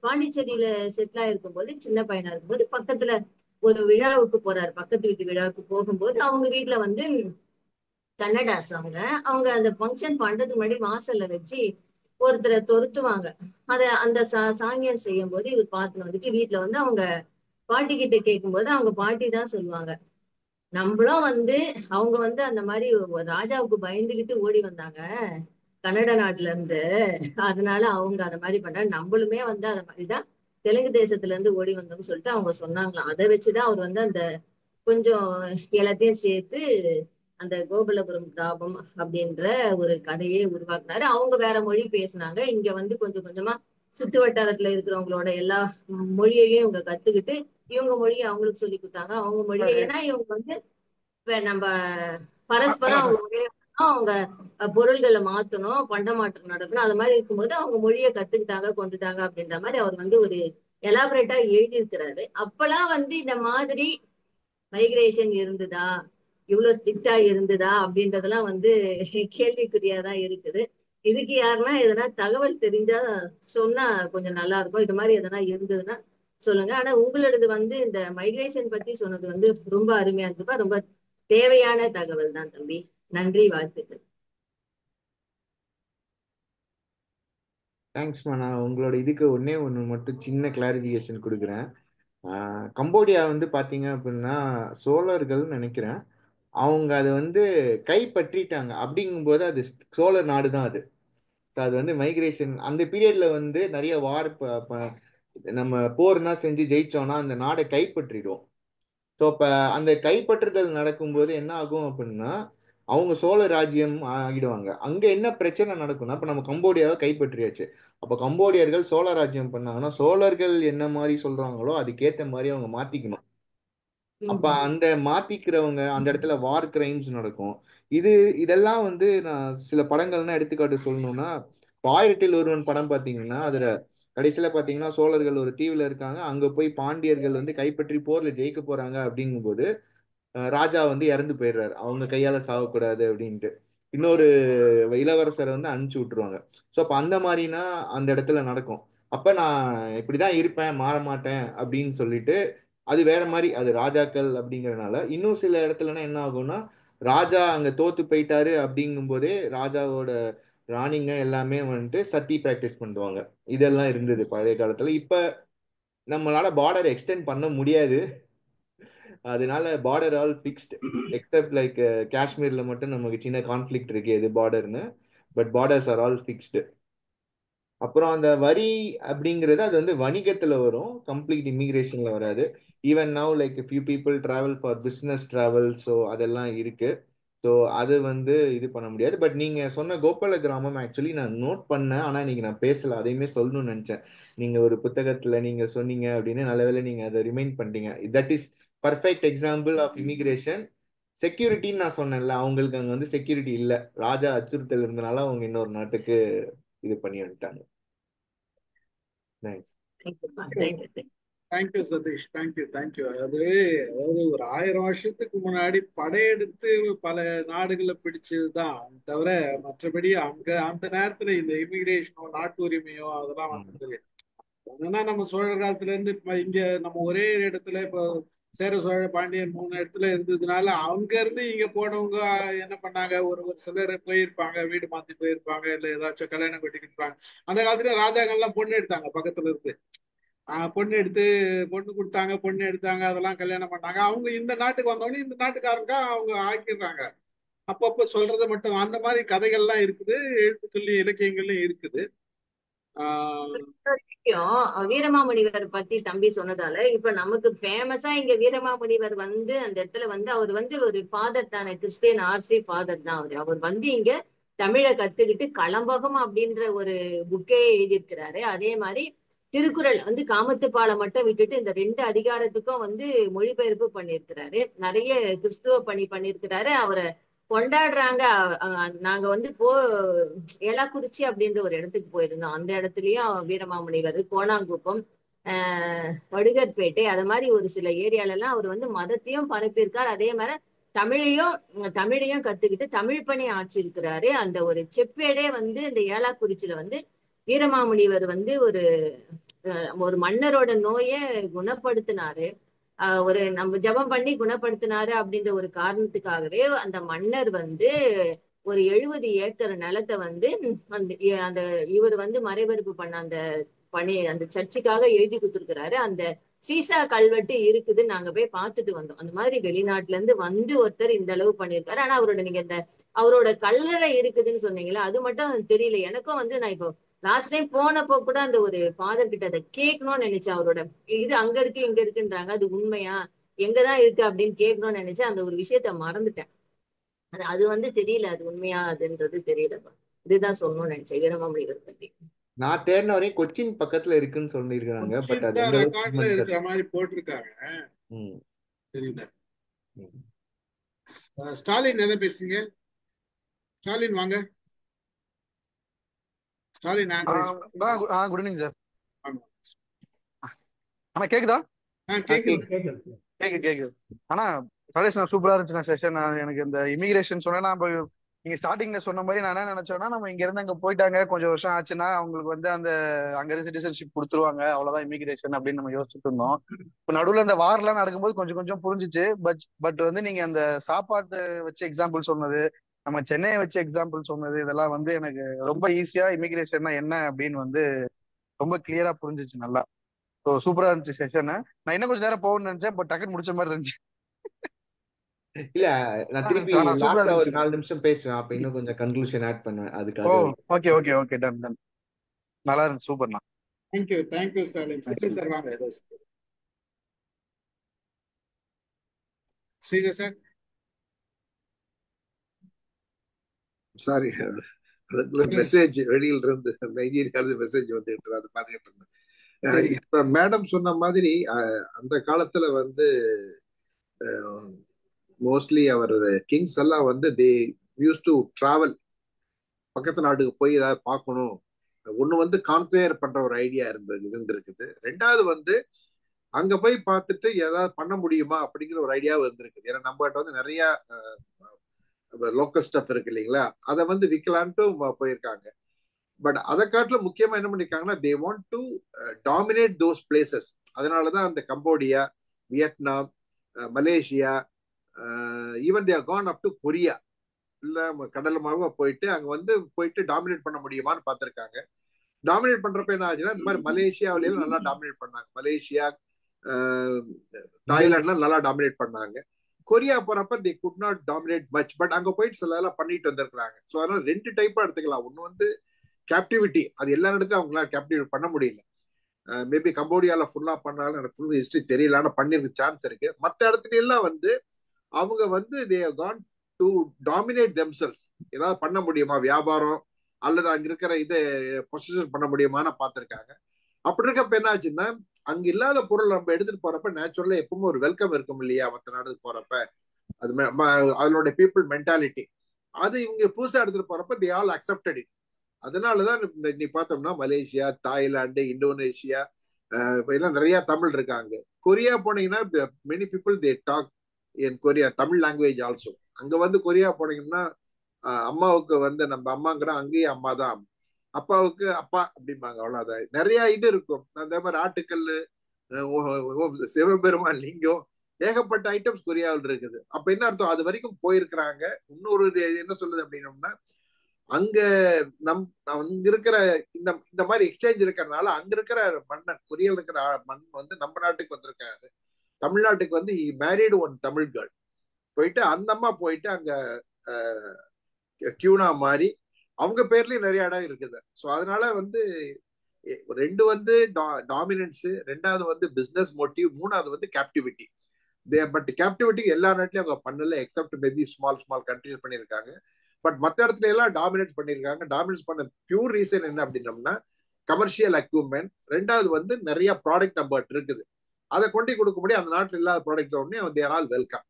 பாண்டிச்சேரியில செட்டில் ஆயிருக்கும் போது, சின்ன பையனா இருக்கும்போது பக்கத்துல ஒரு விழாவுக்கு போறாரு. பக்கத்து வீட்டு விழாவுக்கு போகும்போது அவங்க வீட்டுல வந்து கன்னடாஸ் அவங்க அவங்க அந்த ஃபங்க்ஷன் பண்றதுக்கு முன்னாடி வாசல்ல வச்சு ஒருத்தரை தொருத்துவாங்க. அந்த சாங்கியம் செய்யும் போது இவர் பார்த்துன்னு வந்துட்டு வீட்டுல வந்து அவங்க பாட்டி கிட்ட கேட்கும்போது அவங்க பாட்டி தான் சொல்லுவாங்க, நம்மளும் வந்து அவங்க வந்து அந்த மாதிரி ராஜாவுக்கு பயந்துகிட்டு ஓடி வந்தாங்க கன்னட நாட்டுல இருந்து, அதனால அவங்க அந்த மாதிரி பண்றாங்க, நம்மளுமே வந்து அந்த மாதிரிதான் தெலுங்கு தேசத்துல இருந்து ஓடி வந்தோம்னு சொல்லிட்டு அவங்க சொன்னாங்களாம். அதை வச்சுதான் அவர் வந்து அந்த கொஞ்சம் எல்லாத்தையும் சேர்த்து அந்த கோபலபுரம் கிராமம் அப்படின்ற ஒரு கதையை உருவாக்குனாரு. அவங்க வேற மொழி பேசினாங்க. இங்க வந்து கொஞ்சம் கொஞ்சமா சுத்து வட்டாரத்துல இருக்கிறவங்களோட எல்லா மொழியையும் இவங்க கத்துக்கிட்டு இவங்க மொழியை அவங்களுக்கு சொல்லி கொடுத்தாங்க. அவங்க மொழியை, ஏன்னா இவங்க வந்து நம்ம பரஸ்பரம் அவங்க மொழியை அவங்க பொருள்களை மாத்தணும், பண்டமாற்றம் நடக்கணும், அது மாதிரி இருக்கும்போது அவங்க மொழியை கத்துக்கிட்டாங்க, கொண்டுட்டாங்க அப்படின்ற மாதிரி அவர் வந்து ஒரு எலாபரேட்டா எழுதியிருக்கிறாரு. அப்பெல்லாம் வந்து இந்த மாதிரி மைக்ரேஷன் இருந்ததா, இவ்வளவு ஸ்ட்ரிக்டா இருந்ததா அப்படின்றதெல்லாம் வந்து கேள்விக்குறியாதான் இருக்குது. இதுக்கு யாருன்னா எதனா தகவல் தெரிஞ்சா சொன்னா கொஞ்சம் நல்லா இருக்கும். இது மாதிரி எதனா இருந்ததுன்னா சொல்லுங்க. ஆனா உங்களோடது வந்து இந்த மைக்ரேஷன் பத்தி சொன்னது வந்து ரொம்ப அருமையா இருந்துப்பா. ரொம்ப தேவையான தகவல் தான் தம்பி. நன்றி, வாழ்த்துக்கள். தேங்க்ஸ்மா. நான் உங்களோட இதுக்கு ஒன்னே ஒன்று மட்டும் சின்ன கிளாரிபிகேஷன் கொடுக்குறேன். கம்போடியா வந்து பாத்தீங்க அப்படின்னா சோழர்கள் நினைக்கிறேன், அவங்க அதை வந்து கைப்பற்றிட்டாங்க. அப்படிங்கும்போது அது சோழர் நாடு தான் அது. அது வந்து மைக்ரேஷன் அந்த பீரியட்ல வந்து நிறைய வார், நம்ம போர்னா செஞ்சு ஜெயிச்சோம்னா அந்த நாடை கைப்பற்றிடுவோம். ஸோ அப்ப அந்த கைப்பற்றுதல் நடக்கும்போது என்ன ஆகும் அப்படின்னா அவங்க சோழ ராஜ்யம் ஆகிடுவாங்க. அங்க என்ன பிரச்சனை நடக்கும்னா, இப்ப நம்ம கம்போடியாவை கைப்பற்றியாச்சு. அப்ப கம்போடியர்கள் சோழ ராஜ்யம் பண்ணாங்கன்னா சோழர்கள் என்ன மாதிரி சொல்றாங்களோ அதுக்கேத்த மாதிரி அவங்க மாத்திக்கணும். அப்ப அந்த மாத்திக்கிறவங்க அந்த இடத்துல வார் கிரைம்ஸ் நடக்கும். இது இதெல்லாம் வந்து நான் சில படங்கள்னா எடுத்துக்காட்டு சொல்லணும்னா, ஆயிரத்தில் ஒருவன் படம் பாத்தீங்கன்னா அதுல கடைசியில பாத்தீங்கன்னா சோழர்கள் ஒரு தீவுல இருக்காங்க, அங்க போய் பாண்டியர்கள் வந்து கைப்பற்றி போர்ல ஜெயிக்க போறாங்க. அப்படிங்கும்போது ராஜா வந்து இறந்து போயிடுறாரு, அவங்க கையால சாகக்கூடாது அப்படின்ட்டு இன்னொரு இளவரசரை வந்து அனுப்பிச்சு விட்டுருவாங்க. ஸோ அப்ப அந்த மாதிரினா அந்த இடத்துல நடக்கும். அப்ப நான் இப்படிதான் இருப்பேன், மாற மாட்டேன் அப்படின்னு சொல்லிட்டு அது வேற மாதிரி, அது ராஜாக்கள் அப்படிங்கறதுனால. இன்னும் சில இடத்துலனா என்ன ஆகும்னா, ராஜா அங்க தோத்து போயிட்டாரு அப்படிங்கும் போதே ராஜாவோட ராணிங்க எல்லாமே வந்துட்டு சத்தி பிராக்டிஸ் பண்ணுவாங்க. இதெல்லாம் இருந்தது பழைய காலத்துல. இப்ப நம்மளால பார்டர் எக்ஸ்டெண்ட் பண்ண முடியாது, அதனால border all fixed. Except like காஷ்மீர்ல மட்டும் நமக்கு சின்ன கான்ஃபிளிக்ட் இருக்கு எது பார்டர்னு, but borders are all fixed. அப்புறம் அந்த வரி அப்படிங்கிறது அது வந்து வணிகத்துல வரும், கம்ப்ளீட் இமிகிரேஷன்ல வராது. Even now like few people travel for business travel, so அதெல்லாம் இருக்கு. ஸோ அது வந்து இது பண்ண முடியாது. பட் நீங்க சொன்ன கோபால கிராமம் ஆக்சுவலி நான் நோட் பண்ணேன், ஆனா இன்னைக்கு நான் பேசல, அதையுமே சொல்லணும்னு நினைச்சேன். நீங்க ஒரு புத்தகத்துல நீங்க சொன்னீங்க அப்படின்னு, நல்லவேளை நீங்க அதை ரிமைண்ட் பண்ணிட்டீங்க. That is perfect example of immigration. செக்யூரிட்டின்னு நான் சொன்னேன்ல, அவங்களுக்கு அங்க வந்து செக்யூரிட்டி இல்ல, ராஜா அச்சுறுத்தல் இருந்தனால அவங்க இன்னொரு நாட்டுக்கு இது பண்ணி வந்துட்டாங்க. நைஸ். தேங்க்யூப்பா. தேங்க்யூ. Thank you Sathish, thank you. அதாவது ஒரு 1000 வருஷத்துக்கு முன்னாடி படையெடுத்து பல நாடுகளை பிடிச்சதுதான் தவிர, மற்றபடி அங்க அந்த நேரத்துல இந்த இமிகிரேஷனோ நாட்டு உரிமையோ அதெல்லாம் வந்தது. என்னன்னா நம்ம சோழர் காலத்துல இருந்து இப்ப இங்க நம்ம ஒரே இடத்துல இப்போ சேர சோழ பாண்டியன் 3 இடத்துல இருந்ததுனால அங்க இருந்து இங்க போனவங்க என்ன பண்ணாங்க, ஒரு ஒரு சிலர் போயிருப்பாங்க, வீடு மாத்தி போயிருப்பாங்க, இல்ல ஏதாச்சும் கல்யாணம் கட்டிக்கிட்டாங்க. அந்த காலத்துல ராஜாக்கள்லாம் பொண்ணு எடுத்தாங்க பக்கத்துல இருந்து. பொண்ணு எடுத்து பொண்ணு கொடுத்தாங்க, பொண்ணு எடுத்தாங்க, அதெல்லாம் கல்யாணம் பண்ணாங்க. அவங்க இந்த நாட்டுக்கு வந்தவொடனே இந்த நாட்டுக்காரங்க அவங்க ஆக்கிடுறாங்க. அப்பப்ப சொல்றது மட்டும் அந்த மாதிரி கதைகள்லாம் இருக்குது, எழுத்துக்கள்லயும் இலக்கியங்கள்லயும் இருக்குது. ஆஹ் வீரமாமுனிவர் பத்தி தம்பி சொன்னதால இப்ப நமக்கு ஃபேமஸா இங்க வீரமாமுனிவர் வந்து அந்த இடத்துல வந்து அவர் வந்து ஒரு ஃபாதர் தானே, கிறிஸ்டியன் ஆர்சி ஃபாதர் தான் அவரு. அவர் வந்து இங்க தமிழை கத்துக்கிட்டு களம்பகம் அப்படின்ற ஒரு புக்கே எழுதியிருக்கிறாரு. அதே மாதிரி திருக்குறள் வந்து காமத்துப்பாலை மட்டும் விட்டுட்டு இந்த 2 அதிகாரத்துக்கும் வந்து மொழிபெயர்ப்பு பண்ணியிருக்கிறாரு. நிறைய கிறிஸ்துவ பணி பண்ணியிருக்கிறாரு. அவரை கொண்டாடுறாங்க. நாங்க வந்து ஏலாக்குறிச்சி அப்படின்ற ஒரு இடத்துக்கு போயிருந்தோம். அந்த இடத்துலயும் வீரமாமுனிவர், கோணாங்குப்பம், வடுகர்பேட்டை, அது மாதிரி ஒரு சில ஏரியால எல்லாம் அவர் வந்து மதத்தையும் பரப்பியிருக்கார். அதே மாதிரி தமிழையும் கத்துக்கிட்டு தமிழ் பணி ஆட்சி இருக்கிறாரு. அந்த ஒரு செப்பேடே வந்து இந்த ஏலாக்குறிச்சியில வந்து வீரமாமுனிவர் வந்து ஒரு மன்னரோட நோயை குணப்படுத்தினாரு. ஒரு நம்ம ஜபம் பண்ணி குணப்படுத்தினாரு அப்படின்ற ஒரு காரணத்துக்காகவே அந்த மன்னர் வந்து ஒரு 70 ஏக்கர் நிலத்தை வந்து அந்த அந்த இவர் வந்து மறைபரப்பு பண்ண அந்த பணி அந்த சர்ச்சுக்காக எழுதி கொடுத்துருக்கிறாரு. அந்த சீசா கல்வெட்டு இருக்குது, நாங்க போய் பார்த்துட்டு வந்தோம். அந்த மாதிரி வெளிநாட்டுல இருந்து வந்து ஒருத்தர் இந்த அளவு பண்ணியிருக்காரு. ஆனா அவரோட நீங்க இந்த அவரோட கல்லறை இருக்குதுன்னு சொன்னீங்களா, அது மட்டும் தெரியல எனக்கும். வந்து நான் இப்போ லாஸ்ட் டைம் போனப்போ கூட அந்த ஒரு ஃபாதர் கிட்ட அதை கேட்கணும்னு நினைச்சேன். அவரோட இது அங்க இருக்கு இங்க இருக்குன்றாங்க, அது உண்மையா, எங்கதான் இருக்கு அப்படின்னு கேட்கணும்னு நினைச்சேன். அந்த ஒரு விஷயத்த மறந்துட்டேன். அது வந்து தெரியல, அது உண்மையா அதுன்றது தெரியலப்பா. இதுதான் சொல்லணும்னு நினைச்சேன் வீரமாமுனிவர் பத்தி. நான் தேடின வரையும் கொச்சின் பக்கத்துல இருக்குன்னு சொல்லியிருக்காங்க, பட் அது எந்த அளவுக்கு ரெக்கார்ட்ல இருக்கிற மாதிரி போட்டிருக்காங்க, தெரியல. ஸ்டாலின் எதை பேசுறீங்க? ஸ்டாலின் வாங்க. Stalin good evening sir. ஆனா கேக்குதா? கேக்குது. கேக்குது. ஆனா சதீஷ் சூப்பரா இருந்துச்சுண்ணா செஷன். எனக்கு இந்த இமிகிரேஷன் சொன்னா நீங்க ஸ்டார்டிங்ல சொன்ன மாதிரி நான் என்ன நினைச்சோம்னா, நம்ம இங்க இருந்து அங்க போயிட்டாங்க கொஞ்சம் வருஷம் ஆச்சுன்னா அவங்களுக்கு வந்து அந்த அங்க இருந்து சிட்டிசன்ஷிப் கொடுத்துருவாங்க, அவ்வளவுதான் இமிகிரேஷன் அப்படின்னு நம்ம யோசிச்சுட்டு இருந்தோம். இப்ப நடுவுல இந்த வார்லாம் நடக்கும்போது கொஞ்சம் கொஞ்சம் புரிஞ்சுச்சு. பட் வந்து நீங்க அந்த சாப்பாட்டு வச்சு எக்ஸாம்பிள் சொன்னது, நம்ம சென்னையை வச்சு எக்ஸாம்பிள் சொன்னது, இதெல்லாம் வந்து எனக்கு ரொம்ப ஈஸியா இமிகிரேஷன்னா என்ன அப்படின்னு வந்து ரொம்ப கிளியரா புரிஞ்சிச்சு நல்லா. ஸோ சூப்பரா இருந்துச்சு செஷன். நான் இன்னும் கொஞ்சம் நேரம் போகணும்னு நினைச்சேன், பட் டக்குன்னு முடிச்ச மாதிரி இருந்துச்சு. இல்ல நான் திருப்பி ஆனா சூப்பரா லாஸ்டா ஒரு இருந்துச்சு. 4 நிமிஷம் பேசுவேன், அப்ப இன்னும் கொஞ்சம் கன்க்ளூஷன் ஆட் பண்ணுவேன் ஓ அதுக்காகவே. Okay done. நல்லா இருந்துச்சு, சூப்பர்ண்ணா. தேங்க்யூ ஸ்டாலின். ஸ்ரீதர் சார் வாங்க. ஏதோ ஸ்ரீதர் சார். சாரி, அதுக்குள்ள மெசேஜ் வெளியில இருந்து நைஜீரியால மெசேஜ் வந்துட்டு அதை பார்த்துக்கிட்டு இருந்தேன். இப்ப மேடம் சொன்ன மாதிரி அந்த காலத்துல வந்து மோஸ்ட்லி அவர் கிங்ஸ் எல்லாம் வந்து தே யூஸ் டு டிராவல், பக்கத்து நாட்டுக்கு போய் ஏதாவது பார்க்கணும். ஒண்ணு வந்து கான்குயர் பண்ற ஒரு ஐடியா இருந்திருக்குது. ரெண்டாவது வந்து அங்க போய் பார்த்துட்டு ஏதாவது பண்ண முடியுமா அப்படிங்கிற ஒரு ஐடியாவும் இருந்திருக்குது. ஏன்னா நம்ம கிட்ட வந்து நிறைய லோக்கல் ஸ்டப் இருக்கு இல்லைங்களா, அதை வந்து விற்கலான்ட்டு போயிருக்காங்க. பட் அதை காட்டிலும் முக்கியமா என்ன பண்ணிருக்காங்கன்னா, they want to dominate those places. அதனாலதான் அந்த Cambodia, Vietnam, Malaysia, even they gone up to Korea, இல்ல கடலமாக போயிட்டு அங்க வந்து போயிட்டு டாமினேட் பண்ண முடியுமான்னு பார்த்திருக்காங்க. டாமினேட் பண்றப்ப என்ன ஆச்சுன்னா, இந்த மாதிரி மலேசியாவில நல்லா டாமினேட் பண்ணாங்க. மலேசியா, தாய்லாந்துலாம் நல்லா டாமினேட் பண்ணாங்க. கொரியா போறப்ப தே could not dominate much, but அங்க போயிட்டு சில எல்லாம் பண்ணிட்டு வந்திருக்காங்க. ஸோ அதனால ரெண்டு டைப்பா எடுத்துக்கலாம். ஒண்ணு வந்து கேப்டிவிட்டி, அது எல்லா இடத்துலயும் அவங்களால கேப்டிவேட் பண்ண முடியல. மேபி கம்போடியால ஃபுல்லா பண்ணாலும் எனக்கு ஃபுல் ஹிஸ்டரி தெரியல, ஆனா பண்ணிருக்க சான்ஸ் இருக்கு. மற்ற இடத்துல எல்லாம் வந்து அவங்க வந்து they have gone to dominate themselves. ஏதாவது பண்ண முடியுமா வியாபாரம் அல்லது அங்க இருக்கிற இதை பொசிஷன் பண்ண முடியுமான்னு பார்த்திருக்காங்க. அப்படி இருக்கப்ப என்ன ஆச்சுன்னா, அங்க இல்லாத பொருள் நம்ம எடுத்துட்டு போறப்ப நேச்சுரலா எப்பவுமே ஒரு வெல்கம் இருக்கும் இல்லையா மற்ற நாடுக்கு போறப்ப. அது அதனோட பீப்புள் மென்டாலிட்டி அது இவங்க புதுசா எடுத்துட்டு போறப்ப தே ஆல் அக்செப்டட் இட். அதனாலதான் நீ பார்த்தோம்னா மலேசியா, தாய்லாந்து, இந்தோனேஷியா எல்லாம் நிறைய தமிழ் இருக்காங்க. கொரியா போனீங்கன்னா many people they talk in Korea Tamil language also. அங்க வந்து கொரியா போனீங்கன்னா அம்மாவுக்கு வந்து நம்ம அம்மாங்கிற அங்கேயே அம்மா தான், அப்பாவுக்கு அப்பா அப்படிம்பாங்க. அவ்வளவுதான். நிறைய இது இருக்கும். அந்த மாதிரி ஆட்டுக்கல்லு, சிவபெருமான் லிங்கம், ஏகப்பட்ட ஐட்டம்ஸ் கொரியாவில் இருக்குது. அப்ப என்ன அர்த்தம், அது வரைக்கும் போயிருக்கிறாங்க. இன்னொரு என்ன சொல்லுது அப்படின்னோம்னா, அங்க அங்க இருக்கிற இந்த மாதிரி எக்ஸ்சேஞ்ச் இருக்கிறதுனால அங்க இருக்கிற மன்னன், கொரியாவில் இருக்கிற மண் வந்து நம்ம நாட்டுக்கு வந்திருக்காரு. தமிழ்நாட்டுக்கு வந்து மேரிடு ஒன் தமிழ் கேர்ள் போயிட்டு அந்த அம்மா போயிட்டு அங்க கியூனா மாதிரி அவங்க பேர்லயும் நிறைய இடம் இருக்குது. ஸோ அதனால வந்து ரெண்டு வந்து டாமினன்ஸ், ரெண்டாவது வந்து பிசினஸ் மோட்டிவ், மூணாவது வந்து கேப்டிவிட்டி. பட் கேப்டிவிட்டி எல்லா நாட்டிலையும் அவங்க பண்ணல, எக்ஸப்ட் மேபி ஸ்மால் கண்ட்ரிஸ் பண்ணியிருக்காங்க. பட் மற்ற இடத்துல எல்லாம் டாமினேட் பண்ணியிருக்காங்க. டாமினேட் பண்ண பியூர் ரீசன் என்ன அப்படின்னோம்னா கமர்ஷியல் அக்யூப்மெண்ட். ரெண்டாவது வந்து நிறைய ப்ராடக்ட் நம்ம இருக்குது, அதை கொண்டு கொடுக்க முடியும். அந்த நாட்டில் இல்லாத ப்ராடக்ட் உடனே தேர் ஆல் வெல்கம்.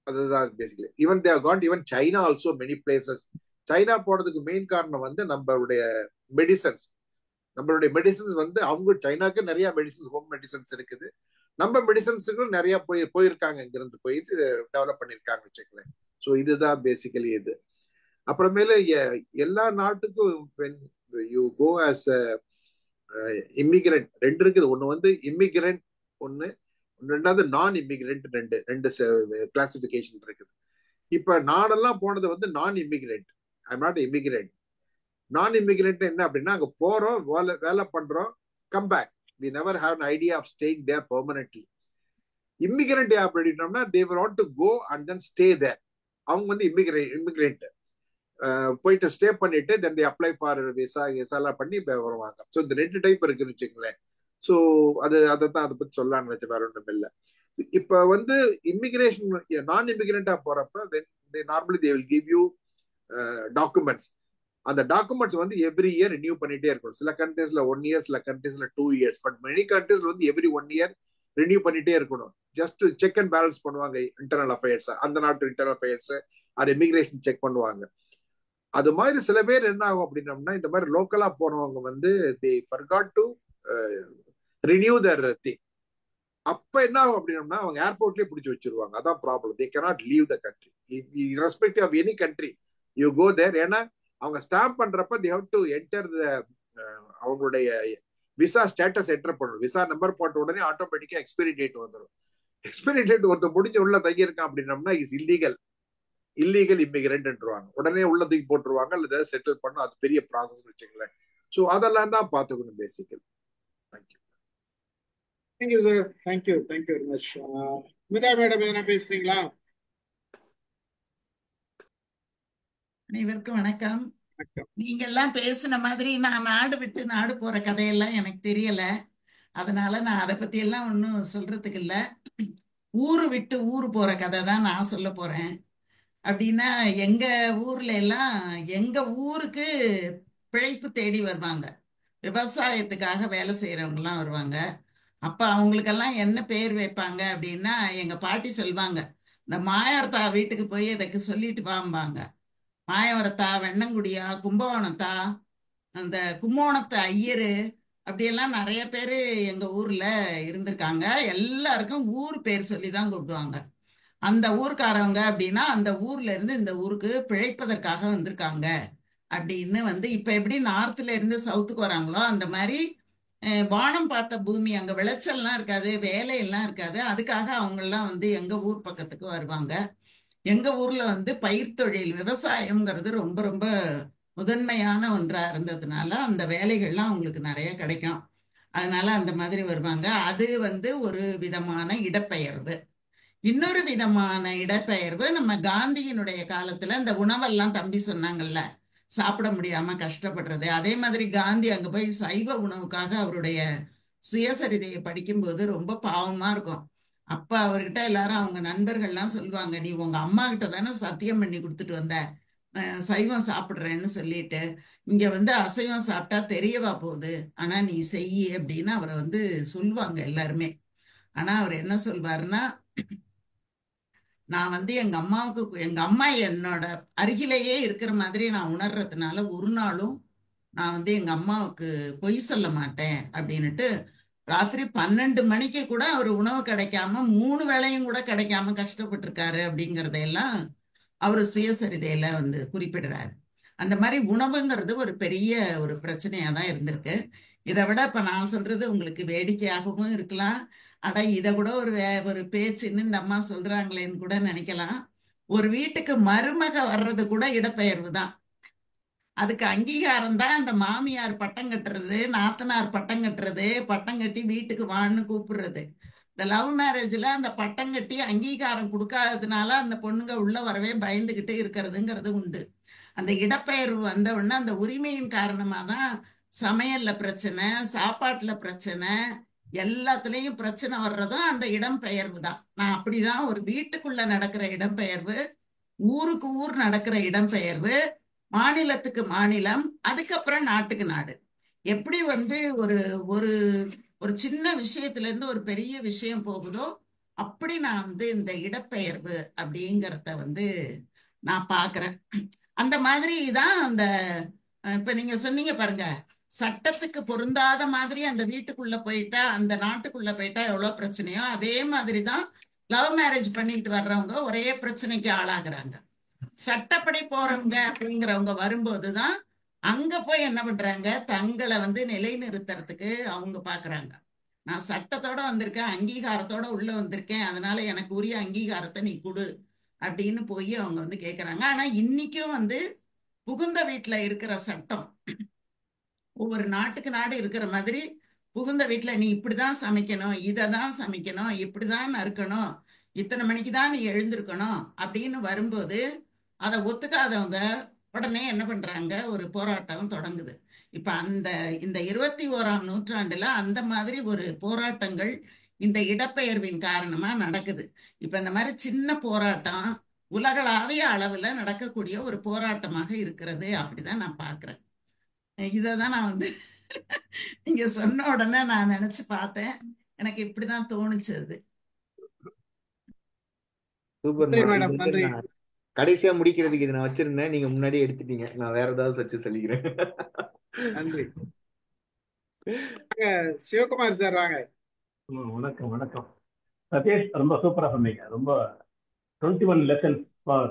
அதுதான் basically. Even there got even China also many places. China போனதுக்கு மெயின் காரணம் வந்து நம்மளுடைய மெடிசன்ஸ். வந்து அவங்க சைனாக்கு நிறைய மெடிசன்ஸ், ஹோம் மெடிசன்ஸ் இருக்குது. நம்ம மெடிசன்ஸுக்கும் நிறைய போயிருக்காங்க, இங்கிருந்து போயிட்டு டெவலப் பண்ணியிருக்காங்க வச்சுக்கலேன். ஸோ இதுதான் பேசிக்கலி இது. அப்புறமேல எல்லா நாட்டுக்கும் யூ கோ ஆஸ் இமிகிரண்ட் ரெண்டு இருக்குது. ஒன்று வந்து இமிகிரண்ட் ஒன்று, ரெண்டாவது நான் இமிகிரண்ட், ரெண்டு கிளாசிபிகேஷன் இருக்குது. இப்ப நாடெல்லாம் போனது வந்து நான் immigrant. I am not immigrant. நான் இமிகிரண்ட் என்ன அப்படின்னா, அங்க போறோம், வேலை பண்றோம், come back. We never have an idea of staying there permanently. Immigrant அப்படின்னோம்னா they want to go and then stay there. அவங்க வந்து இமிகிரண்ட் போயிட்டு ஸ்டே பண்ணிட்டு then they apply for visa எல்லாம் பண்ணி வருவாங்க. ஸோ இந்த ரெண்டு டைப் இருக்குன்னு வச்சுங்களேன். ஸோ அதைத்தான் அதை பத்தி சொல்லலாம்னு வச்சு வேற ஒன்றும் இல்லை. இப்ப வந்து இமிகிரேஷன் நான் இமிகிரண்டா போறப்ப normally they will give you documents. அந்த டாக்குமெண்ட்ஸ் வந்து எவ்ரி இயர் ரினியூ பண்ணிட்டே இருக்கும். சில கண்ட்ரீஸ்ல 1 இயர், சில கண்ட்ரீஸ்ல 2 இயர்ஸ். பட் மெனி கண்ட்ரீஸ்ல வந்து எவ்ரி 1 இயர் ரினியூ பண்ணிட்டே இருக்கணும். ஜஸ்ட் செக் அண்ட் பேலன்ஸ் பண்ணுவாங்க இன்டர்னல் அஃபேர்ஸ், அந்த நாட்டு இன்டர்னல் அஃபேர்ஸ், அது இமிகிரேஷன் செக் பண்ணுவாங்க. அது மாதிரி சில பேர் என்ன ஆகும் அப்படின்னோம்னா, இந்த மாதிரி லோக்கலா போனவங்க வந்து they forgot to renew their thing. அப்ப என்ன ஆகும் அப்படின்னா அவங்க ஏர்போர்ட்லயே பிடிச்சி வச்சிருவாங்க. அதான் problem. They cannot leave the country irrespective of any country you go there. ஏன்னா அவங்க ஸ்டாம்ப் பண்றப்ப they have to enter the அவங்களுடைய விசா ஸ்டேட்டஸ் என்டர் பண்ணணும். விசா நம்பர் போட்ட உடனே ஆட்டோமேட்டிக்கா எக்ஸ்பைரி டேட் வந்துடும். எக்ஸ்பைரி டேட் ஒருத்தர் முடிஞ்ச உள்ள தங்கியிருக்கான் அப்படின்னம்னா இஸ் இல்லீகல் இமிகிரண்ட்ன்றாங்க. உடனே உள்ள தூக்கி போட்டுருவாங்க அல்லது செட்டில் பண்ணும். அது பெரிய ப்ராசஸ் வச்சுங்களேன். ஸோ அதெல்லாம் தான் பார்த்துக்கணும் பேசிக்கல். Thank you. Thank you sir. Thank you very much. Mitha madam எதனா பேசுறீங்களா? அனைவருக்கும் வணக்கம். வணக்கம். நீங்க எல்லாம் பேசின மாதிரி நான் நாடு விட்டு நாடு போற கதையெல்லாம் எனக்கு தெரியல. அதனால நான் அதை பத்தி எல்லாம் ஒன்றும் சொல்றதுக்கு இல்ல. ஊரு விட்டு ஊர் போற கதை தான் நான் சொல்ல போறேன். அப்படின்னா எங்க ஊர்ல எல்லாம் எங்க ஊருக்கு பிழைப்பு தேடி வருவாங்க. விவசாயத்துக்காக வேலை செய்யறவங்க எல்லாம் வருவாங்க. அப்ப அவங்களுக்கெல்லாம் என்ன பேர் வைப்பாங்க அப்படின்னா எங்க பாட்டி சொல்லுவாங்க, இந்த மாயார்த்தா வீட்டுக்கு போய் இதுக்கு சொல்லிட்டு வாம்பாங்க. மாயவரத்தா, வெண்ணங்குடியா, கும்பகோணத்தா, அந்த கும்போணத்து ஐயரு, அப்படியெல்லாம் நிறைய பேர் எங்க ஊர்ல இருந்திருக்காங்க. எல்லாருக்கும் ஊர் பேர் சொல்லி தான் கூப்பிடுவாங்க. அந்த ஊர்க்காரவங்க அப்படின்னா அந்த ஊர்ல இருந்து இந்த ஊருக்கு பிழைப்பதற்காக வந்திருக்காங்க அப்படின்னு இப்ப எப்படி நார்த்ல இருந்து சவுத்துக்கு வராங்களோ அந்த மாதிரி வானம் பார்த்த பூமி, அங்க விளைச்சல்லாம் இருக்காது, வேலையெல்லாம் இருக்காது. அதுக்காக அவங்கெல்லாம் எங்க ஊர் பக்கத்துக்கு வருவாங்க. எங்க ஊர்ல பயிர் தொழில் விவசாயம்ங்கிறது ரொம்ப ரொம்ப முதன்மையான ஒன்றா இருந்ததுனால அந்த வேலைகள்லாம் அவங்களுக்கு நிறைய கிடைக்கும். அதனால அந்த மாதிரி வருவாங்க. அது ஒரு விதமான இடப்பெயர்வு. இன்னொரு விதமான இடப்பெயர்வு நம்ம காந்தியினுடைய காலத்துல இந்த உணவெல்லாம் தம்பி சொன்னாங்கல்ல, சாப்பிட முடியாம கஷ்டப்படுறது. அதே மாதிரி காந்தி அங்க போய் சைவ உணவுக்காக அவருடைய சுயசரிதையை படிக்கும்போது ரொம்ப பாவமா இருக்கும். அப்ப அவர்கிட்ட எல்லாரும் அவங்க நண்பர்கள்லாம் சொல்லுவாங்க, நீ உங்க அம்மா கிட்ட தானே சத்தியம் பண்ணி கொடுத்துட்டு வந்த சைவம் சாப்பிடுறேன்னு சொல்லிட்டு, இங்க அசைவம் சாப்பிட்டா தெரியவா போகுது, ஆனா நீ செய்யி அப்படின்னு அவரை சொல்லுவாங்க எல்லாருமே. ஆனா அவர் என்ன சொல்வாருன்னா, நான் எங்க அம்மா என்னோட அருகிலேயே இருக்கிற மாதிரி நான் உணர்றதுனால ஒரு நாளும் நான் எங்க அம்மாவுக்கு பொய் சொல்ல மாட்டேன் அப்படின்னுட்டு ராத்திரி 12 மணிக்கு கூட அவர் உணவு கிடைக்காம 3 வேளையும் கூட கிடைக்காம கஷ்டப்பட்டிருக்காரு அப்படிங்கறதையெல்லாம் அவர் சுயசரிதையில குறிப்பிடுறாரு. அந்த மாதிரி உணவுங்கிறது ஒரு பெரிய ஒரு பிரச்சனையா தான் இருந்திருக்கு. இதை விட இப்ப நான் சொல்றது உங்களுக்கு வேடிக்கையாகவும் இருக்கலாம். அட இதை கூட ஒரு பேச்சுன்னு இந்த அம்மா சொல்றாங்களேன்னு கூட நினைக்கலாம். ஒரு வீட்டுக்கு மருமக வர்றது கூட இடப்பெயர்வு தான். அதுக்கு அங்கீகாரம் தான் அந்த மாமியார் பட்டம் கட்டுறது, நாத்தனார் பட்டம் கட்டுறது, பட்டம் கட்டி வீட்டுக்கு வான்னு கூப்பிடுறது. இந்த லவ் மேரேஜ்ல அந்த பட்டம் கட்டி அங்கீகாரம் கொடுக்காததுனால அந்த பொண்ணுங்க உள்ள வரவே பயந்துகிட்டு இருக்கிறதுங்கிறது உண்டு. அந்த இடப்பெயர்வு வந்த உடனே அந்த உரிமையின் காரணமா தான் சமையல்ல பிரச்சனை, சாப்பாட்டுல பிரச்சனை, எல்லாத்துலயும் பிரச்சனை வர்றதும் அந்த இடம்பெயர்வு தான். நான் அப்படிதான் ஒரு வீட்டுக்குள்ள நடக்கிற இடம்பெயர்வு, ஊருக்கு ஊர் நடக்கிற இடம்பெயர்வு, மாநிலத்துக்கு மாநிலம், அதுக்கப்புறம் நாட்டுக்கு நாடு, எப்படி ஒரு ஒரு ஒரு சின்ன விஷயத்துல இருந்து ஒரு பெரிய விஷயம் போகுதோ அப்படி நான் இந்த இடப்பெயர்வு அப்படிங்கிறத நான் பாக்குறேன். அந்த மாதிரி தான் அந்த இப்ப நீங்க சொன்னீங்க பாருங்க, சட்டத்துக்கு பொருந்தாத மாதிரி அந்த வீட்டுக்குள்ள போயிட்டா, அந்த நாட்டுக்குள்ள போயிட்டா எவ்வளவு பிரச்சனையோ அதே மாதிரிதான் லவ் மேரேஜ் பண்ணிட்டு வர்றவங்க ஒரே பிரச்சனைக்கு ஆளாகிறாங்க. சட்டப்படி போறவங்க அப்படிங்கிறவங்க வரும்போதுதான் அங்க போய் என்ன பண்றாங்க, தங்களை நிலைநிறுத்துறதுக்கு அவங்க பாக்குறாங்க. நான் சட்டத்தோட வந்திருக்கேன், அங்கீகாரத்தோட உள்ள வந்திருக்கேன், அதனால எனக்கு உரிய அங்கீகாரத்தை நீ கொடு அப்படின்னு போய் அவங்க கேக்குறாங்க. ஆனா இன்னைக்கும் புகுந்த வீட்டுல இருக்கிற சட்டம் ஒவ்வொரு நாட்டுக்கு நாடு இருக்கிற மாதிரி, புகுந்த வீட்டுல நீ இப்படிதான் சமைக்கணும், இததான் சமைக்கணும், இப்படிதான் இருக்கணும், இத்தனை மணிக்கு தான் நீ எழுந்திருக்கணும் அப்படின்னு வரும்போது அதை ஒத்துக்காதவங்க உடனே என்ன பண்றாங்க, ஒரு போராட்டம் தொடங்குது. இப்ப இந்த 21ஆம் நூற்றாண்டுல அந்த மாதிரி ஒரு போராட்டங்கள் இந்த இடப்பெயர்வின் காரணமா நடக்குது. இப்ப இந்த மாதிரி சின்ன போராட்டம் உலகளாவிய அளவுல நடக்கக்கூடிய ஒரு போராட்டமாக இருக்கிறது. அப்படிதான் நான் பாக்குறேன். இததான் நான் நீங்க சொன்ன உடனே நான் நினைச்சு பார்த்தேன், எனக்கு இப்படிதான் தோணுச்சு. அது சூப்பர் நன்றி மேடம். மேடம், நன்றி. நான் கடைசியா முடிக்கிறதுக்கு இதை நான் வச்சிருந்தேன், நீங்க முன்னாடியே எடுத்துட்டீங்க. நான் வேற ஏதாவது வச்சு சொல்லிக்கிறேன். நன்றி. சிவகுமார் சார் வாங்க. வணக்கம். சதீஷ் ரொம்ப சூப்பரா சொன்னீங்க. ரொம்ப 21 லெசன்ஸ் ஃபார்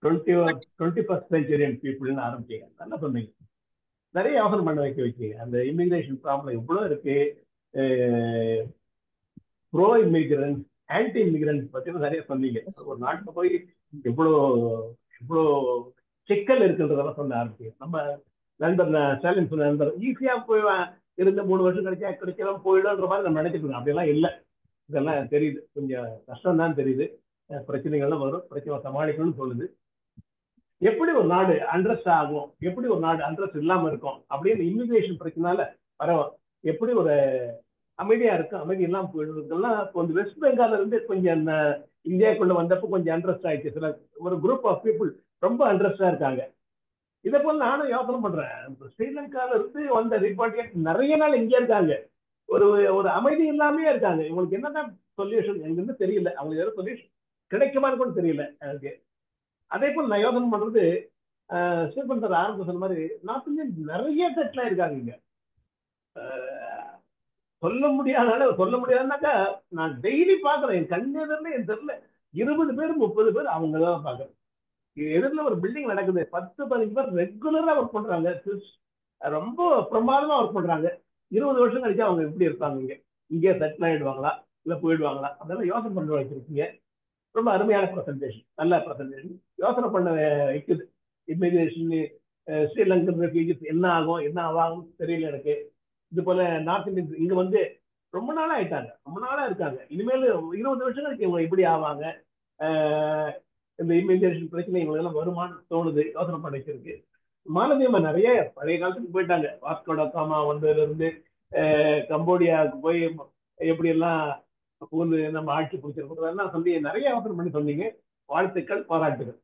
21st செஞ்சுரியன் பீப்புள்னு ஆரம்பிச்சீங்க. நல்லா சொன்னீங்க. நிறைய யோசனை பண்ண வச்சீங்க. அந்த இமிகிரேஷன் ப்ராப்ளம் இவ்வளோ இருக்கு. ப்ரோ இமிகிரன்ஸ், ஆன்டி இமிகிரன்ஸ் பத்தி நிறைய சொன்னீங்க. ஒரு நாட்டுல போய் இவ்வளோ இவ்வளோ சிக்கல் இருக்குன்றதெல்லாம் சொல்ல ஆரம்பிச்சீங்க. நம்ம நண்பர் ஸ்டாலின் சொன்ன நண்பர் ஈஸியா போய் இருந்து 3 வருஷம் கழிச்சா கிடைக்கலாம் போயிடும்ன்ற மாதிரி நம்ம நினைச்சிட்டு இருக்கோம். அப்படியெல்லாம் இல்லை. இதெல்லாம் தெரியுது, கொஞ்சம் கஷ்டம் தான் தெரியுது. பிரச்சனைகள்லாம் வரும், பிரச்சனை சமாளிக்கணும்னு சொல்லுது. எப்படி ஒரு நாடு அண்ட்ரஸ்ட் ஆகும், எப்படி ஒரு நாடு அண்ட்ரஸ்ட் இல்லாம இருக்கும் அப்படின்னு இமிகிரேஷன் பிரச்சனால பரவாயில்ல. எப்படி ஒரு அமைதியா இருக்கும், அமைதி இல்லாம போயிடுறதுக்கெல்லாம் இப்போ இந்த வெஸ்ட் பெங்கால்ல இருந்து கொஞ்சம் இந்தியாவுக்குள்ள வந்தப்போ கொஞ்சம் அண்ட்ரஸ்ட் ஆயிடுச்சு. சில ஒரு குரூப் ஆஃப் பீப்புள் ரொம்ப அண்ட்ரஸ்டா இருக்காங்க. இதை போல நானும் யோசனை பண்றேன். ஸ்ரீலங்கால இருந்து வந்த ரிப்பார்ட் நிறைய நாள் இங்கே இருக்காங்க, ஒரு ஒரு அமைதி இல்லாமே இருக்காங்க. இவங்களுக்கு என்னதான் சொல்யூஷன் எங்கன்னு தெரியல. அவங்களுக்கு ஏதோ சொல்யூஷன் கிடைக்குமான்னு கூட தெரியல எனக்கு. அதே போல் நான் யோசனை பண்றது, ஸ்டீபன் சார் ஆரம்ப சொன்ன மாதிரி நார்த் இந்தியன் நிறைய செட்டில் இருக்காங்க இங்க. சொல்ல முடியாதுனாக்கா நான் டெய்லி பாக்குறேன், என் கண்ணெதிரில் என் தெருல 20 பேர் 30 பேர் அவங்க தான் பாக்குறேன். எதிரில் ஒரு பில்டிங் நடக்குது, 10-15 பேர் ரெகுலரா ஒர்க் பண்றாங்க, ரொம்ப பிரமாதமா ஒர்க் பண்றாங்க. 20 வருஷம் கழிச்சு அவங்க எப்படி இருப்பாங்க, இங்கே செட்டில் ஆயிடுவாங்களா இல்ல போயிடுவாங்களா, அதெல்லாம் யோசனை பண்ண வச்சிருக்கீங்க. ரொம்ப அருமையான ப்ரெசன்டேஷன், நல்ல ப்ரெசன்டேஷன். யோசனை பண்ண வைக்குது. இமிகிரேஷன், ஸ்ரீலங்கன் ரெஃப்யூஜிஸ் என்ன ஆகும் என்ன ஆகும் தெரியல எனக்கு. இது போல நார்த் இந்தியன்ஸ் இங்க வந்து ரொம்ப நாளா ஆயிட்டாங்க, ரொம்ப நாளா இருக்காங்க. இனிமேல் 20 வருஷம் கழிச்சு இவங்க இப்படி ஆவாங்க, இந்த இமிகிரேஷன் பிரச்சனை இவங்க எல்லாம் வருமானு தோணுது. யோசனை பண்ண வச்சிருக்கு. மாலத்தீவு நிறைய பழைய காலத்துக்கு போயிட்டாங்க. வாஸ்கோட காமா வந்ததுல இருந்து கம்போடியாவுக்கு போய் எப்படி எல்லாம் பூந்து நம்ம ஆட்சி பிடிச்சிருக்கிறதெல்லாம் சொல்லி நிறைய யோசனை பண்ணி சொன்னீங்க. வாழ்த்துக்கள், பாராட்டுகள்.